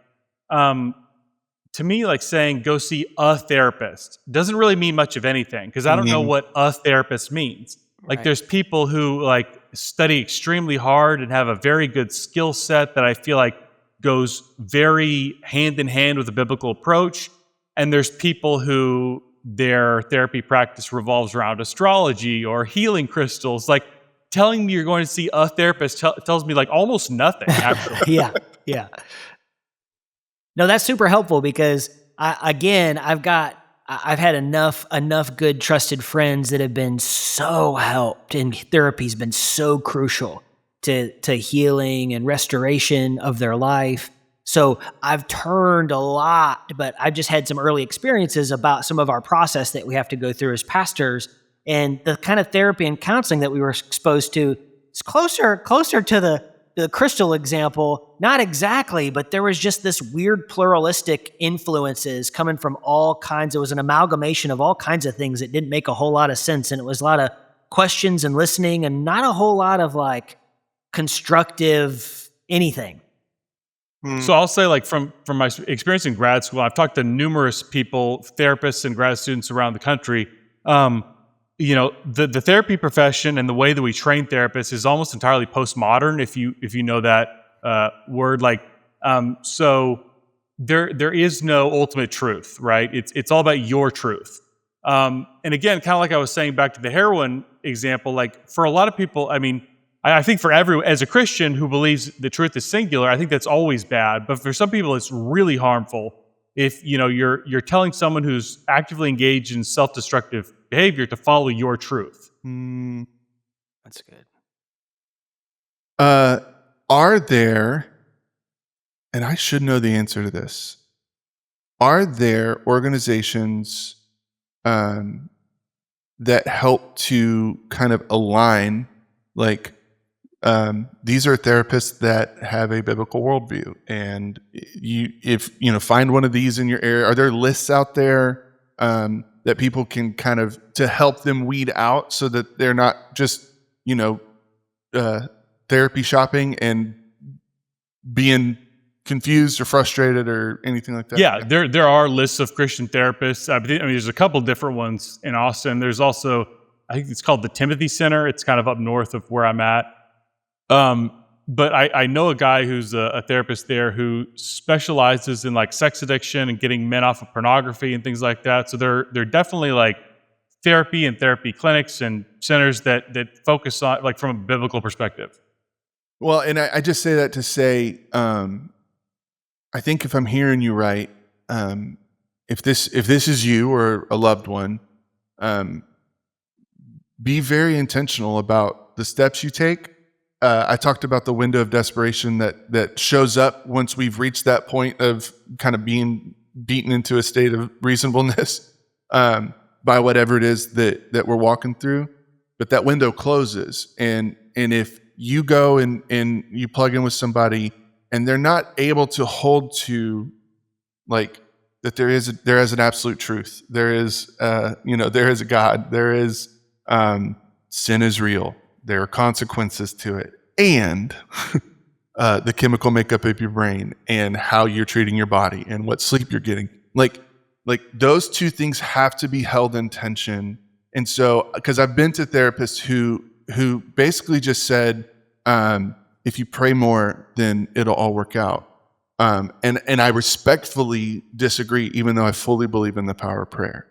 Speaker 4: to me, like saying go see a therapist doesn't really mean much of anything because I don't know what a therapist means. Like
Speaker 2: Right.
Speaker 4: there's people who like study extremely hard and have a very good skill set that I feel like goes very hand in hand with a biblical approach. And there's people who their therapy practice revolves around astrology or healing crystals. Like telling me you're going to see a therapist tells me like almost nothing, actually.
Speaker 3: Yeah. No, that's super helpful because I've had enough good trusted friends that have been so helped, and therapy's been so crucial to healing and restoration of their life. So I've turned a lot, but I've just had some early experiences about some of our process that we have to go through as pastors, and the kind of therapy and counseling that we were exposed to is closer to the crystal example. Not exactly, but there was just this weird pluralistic influences coming from all kinds. It was an amalgamation of all kinds of things that didn't make a whole lot of sense, and it was a lot of questions and listening and not a whole lot of like constructive anything.
Speaker 4: So I'll say, like from my experience in grad school, I've talked to numerous people, therapists and grad students around the country. The therapy profession and the way that we train therapists is almost entirely postmodern, if you know that word. Like, so there is no ultimate truth, right? It's all about your truth. And again, kind of like I was saying back to the heroin example, like for a lot of people, I mean, I think for as a Christian who believes the truth is singular, I think that's always bad. But for some people, it's really harmful if you're telling someone who's actively engaged in self-destructive behavior to follow your truth.
Speaker 3: That's good.
Speaker 1: Are there, and I should know the answer to this, are there organizations that help to kind of align, like, these are therapists that have a biblical worldview, and find one of these in your area? Are there lists out there that people can kind of to help them weed out so that they're not just therapy shopping and being confused or frustrated or anything like that?
Speaker 4: Yeah, there are lists of Christian therapists. I mean, there's a couple different ones in Austin. There's also, I think it's called the Timothy Center. It's kind of up north of where I'm at. But I know a guy who's a therapist there who specializes in like sex addiction and getting men off of pornography and things like that. So they're definitely like therapy and therapy clinics and centers that focus on, like, from a biblical perspective.
Speaker 1: Well, and I just say that to say, I think if I'm hearing you right, if this is you or a loved one, be very intentional about the steps you take. I talked about the window of desperation that shows up once we've reached that point of kind of being beaten into a state of reasonableness by whatever it is that we're walking through. But that window closes, and if you go and you plug in with somebody and they're not able to hold to, like, that there is an absolute truth. There is there is a God. There is sin is real. There are consequences to it, and the chemical makeup of your brain and how you're treating your body and what sleep you're getting. Like those two things have to be held in tension. And so, because I've been to therapists who basically just said, if you pray more, then it'll all work out. And I respectfully disagree, even though I fully believe in the power of prayer.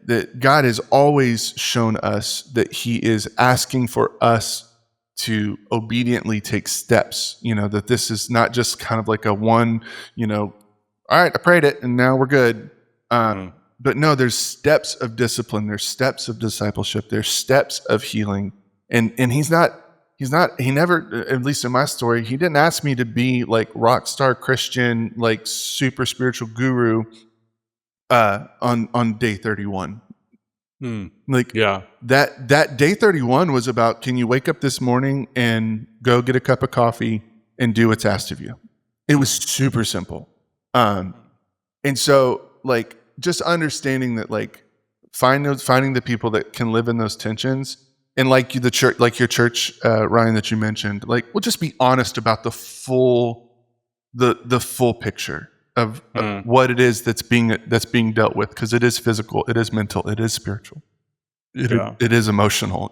Speaker 1: That God has always shown us that He is asking for us to obediently take steps. That this is not just kind of like a one, all right, I prayed it and now we're good. But no, there's steps of discipline. There's steps of discipleship. There's steps of healing. And he never, at least in my story, he didn't ask me to be like rock star Christian, like super spiritual guru on day 31. Like,
Speaker 4: yeah,
Speaker 1: that day 31 was about, can you wake up this morning and go get a cup of coffee and do what's asked of you? It was super simple. And so, like, just understanding that, like, finding the people that can live in those tensions, and like your church, Ryan, that you mentioned, like, we'll just be honest about the full picture of what it is that's being dealt with, because it is physical, it is mental, it is spiritual, it is emotional,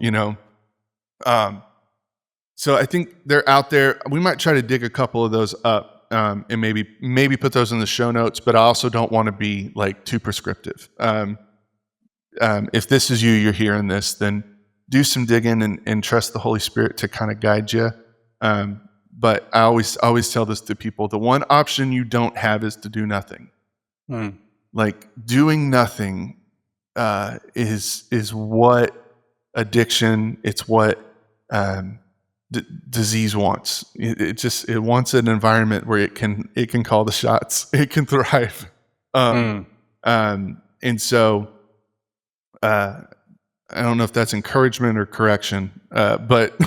Speaker 1: So I think they're out there. We might try to dig a couple of those up. And maybe put those in the show notes, but I also don't want to be like too prescriptive. If this is you're hearing this, then do some digging and trust the Holy Spirit to kind of guide you. But I always tell this to people: the one option you don't have is to do nothing. Like, doing nothing is what addiction. It's what disease wants. It wants an environment where it can call the shots. It can thrive. And so I don't know if that's encouragement or correction, but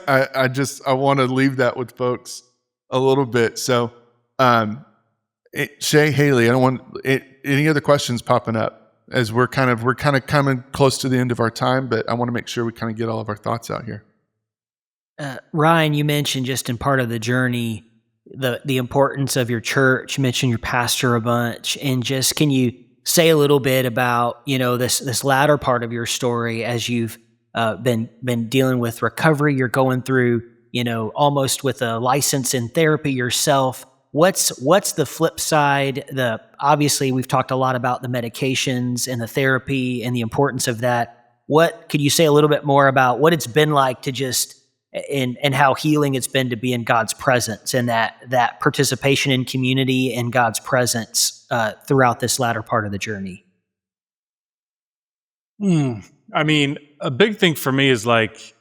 Speaker 1: I want to leave that with folks a little bit. So Shay, Haley, I don't want any other questions popping up as we're kind of coming close to the end of our time, but I want to make sure we kind of get all of our thoughts out here.
Speaker 3: Ryan, you mentioned just in part of the journey, the importance of your church. You mentioned your pastor a bunch, and just, can you say a little bit about, this latter part of your story as you've been dealing with recovery? You're going through, almost with a license in therapy yourself. what's the flip side? Obviously we've talked a lot about the medications and the therapy and the importance of that. What could you say a little bit more about what it's been like to just and how healing it's been to be in God's presence and that participation in community and God's presence throughout this latter part of the journey?
Speaker 4: I mean, a big thing for me is like,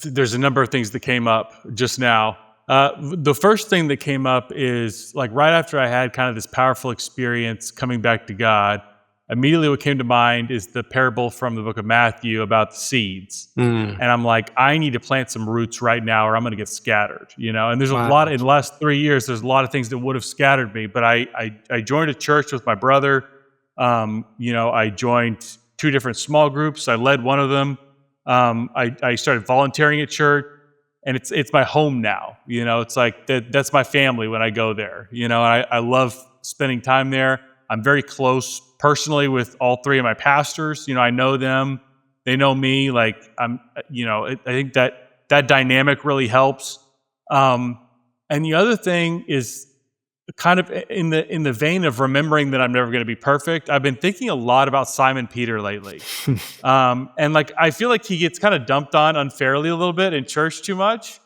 Speaker 4: there's a number of things that came up just now. The first thing that came up is like right after I had kind of this powerful experience coming back to God, immediately what came to mind is the parable from the book of Matthew about the seeds. And I'm like, I need to plant some roots right now or I'm going to get scattered, you know? And there's a lot in the last 3 years, there's a lot of things that would have scattered me, but I joined a church with my brother. You know, I joined 2 different small groups. I led one of them. I started volunteering at church, and it's my home now. You know, it's like that's my family when I go there. You know, and I love spending time there. I'm very close personally with all 3 of my pastors. You know, I know them, they know me. Like I think that dynamic really helps. And the other thing is kind of in the vein of remembering that I'm never going to be perfect. I've been thinking a lot about Simon Peter lately. And like, I feel like he gets kind of dumped on unfairly a little bit in church too much.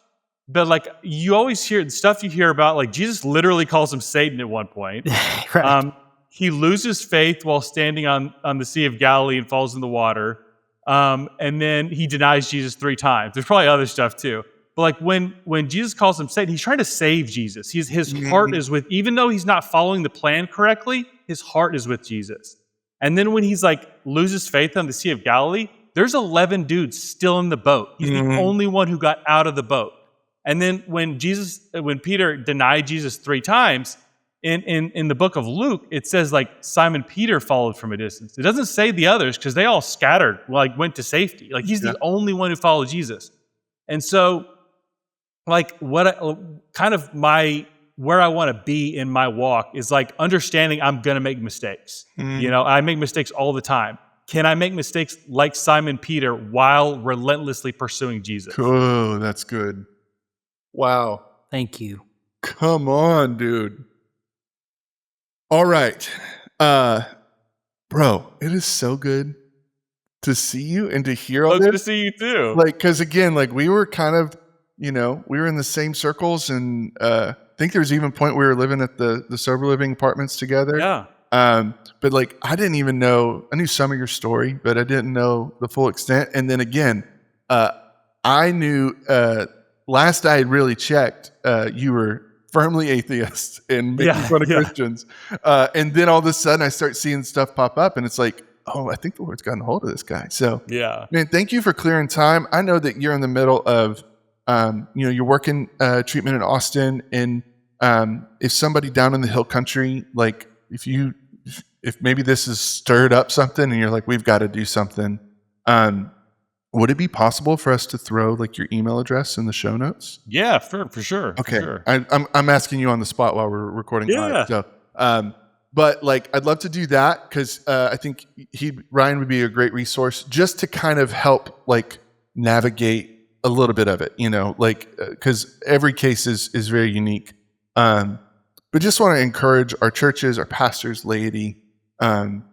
Speaker 4: But like, you always hear the stuff you hear about, like Jesus literally calls him Satan at one point.
Speaker 3: Right.
Speaker 4: He loses faith while standing on the Sea of Galilee and falls in the water. And then he denies Jesus 3 times. There's probably other stuff too. But like when Jesus calls him Satan, he's trying to save Jesus. His heart is with, even though he's not following the plan correctly, his heart is with Jesus. And then when he's like loses faith on the Sea of Galilee, there's 11 dudes still in the boat. He's the only one who got out of the boat. And then when Peter denied Jesus 3 times, in the book of Luke, it says like Simon Peter followed from a distance. It doesn't say the others because they all scattered, like went to safety. Like he's the only one who followed Jesus. And so like where I want to be in my walk is like understanding I'm going to make mistakes. You know, I make mistakes all the time. Can I make mistakes like Simon Peter while relentlessly pursuing Jesus?
Speaker 1: Oh, that's good. Wow.
Speaker 3: Thank you.
Speaker 1: Come on, dude. All right. Bro, it is so good to see you and to hear all this.
Speaker 4: Good to see you too.
Speaker 1: Like, because again, like we were kind of, you know, we were in the same circles, and I think there was even a point we were living at the sober living apartments together.
Speaker 4: Yeah.
Speaker 1: But like, I didn't even know, I knew some of your story, but I didn't know the full extent. And then again, I knew, last I had really checked, you were firmly atheist and making fun of Christians. And then all of a sudden I start seeing stuff pop up, and it's like, oh, I think the Lord's gotten a hold of this guy. So man, thank you for clearing time. I know that you're in the middle of, you know, you're working treatment in Austin, and if somebody down in the hill country, like if maybe this has stirred up something and you're like, we've got to do something, would it be possible for us to throw like your email address in the show notes?
Speaker 4: Yeah, for sure.
Speaker 1: Okay.
Speaker 4: For sure.
Speaker 1: I'm asking you on the spot while we're recording live. So, but like, I'd love to do that because I think Ryan would be a great resource just to kind of help like navigate a little bit of it, you know, like, because every case is very unique. But just want to encourage our churches, our pastors, laity. And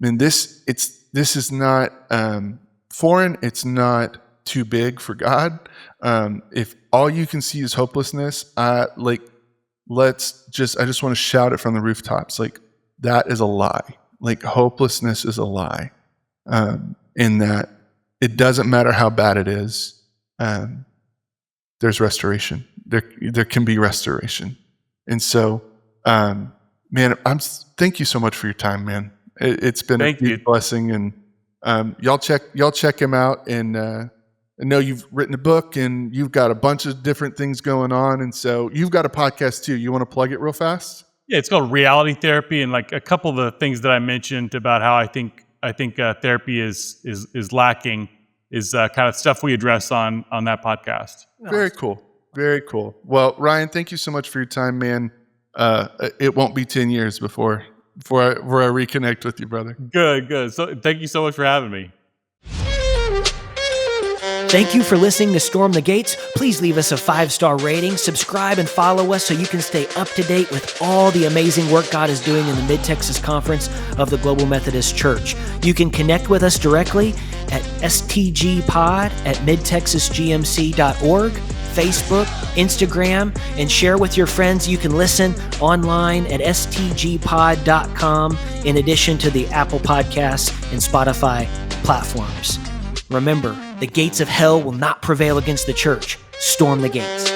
Speaker 1: this is not foreign. It's not too big for God. If all you can see is hopelessness, I just want to shout it from the rooftops. Like, that is a lie. Like, hopelessness is a lie. In that it doesn't matter how bad it is. There's restoration. There can be restoration. And so, man, thank you so much for your time, man. It's been a huge blessing, and y'all check him out. And I know you've written a book, and you've got a bunch of different things going on, and so you've got a podcast too. You want to plug it real fast? Yeah,
Speaker 4: it's called Reality Therapy, and like a couple of the things that I mentioned about how I think therapy is lacking is kind of stuff we address on that podcast.
Speaker 1: Very cool. Very cool. Well, Ryan, thank you so much for your time, man. It won't be 10 years before I reconnect with you, brother.
Speaker 4: Good. So thank you so much for having me.
Speaker 3: Thank you for listening to Storm the Gates. Please leave us a 5-star rating, subscribe, and follow us so you can stay up to date with all the amazing work God is doing in the Mid-Texas Conference of the Global Methodist Church. You can connect with us directly at stgpod at midtexasgmc.org, Facebook, Instagram, and share with your friends. You can listen online at stgpod.com in addition to the Apple Podcasts and Spotify platforms. Remember, the gates of hell will not prevail against the church. Storm the gates.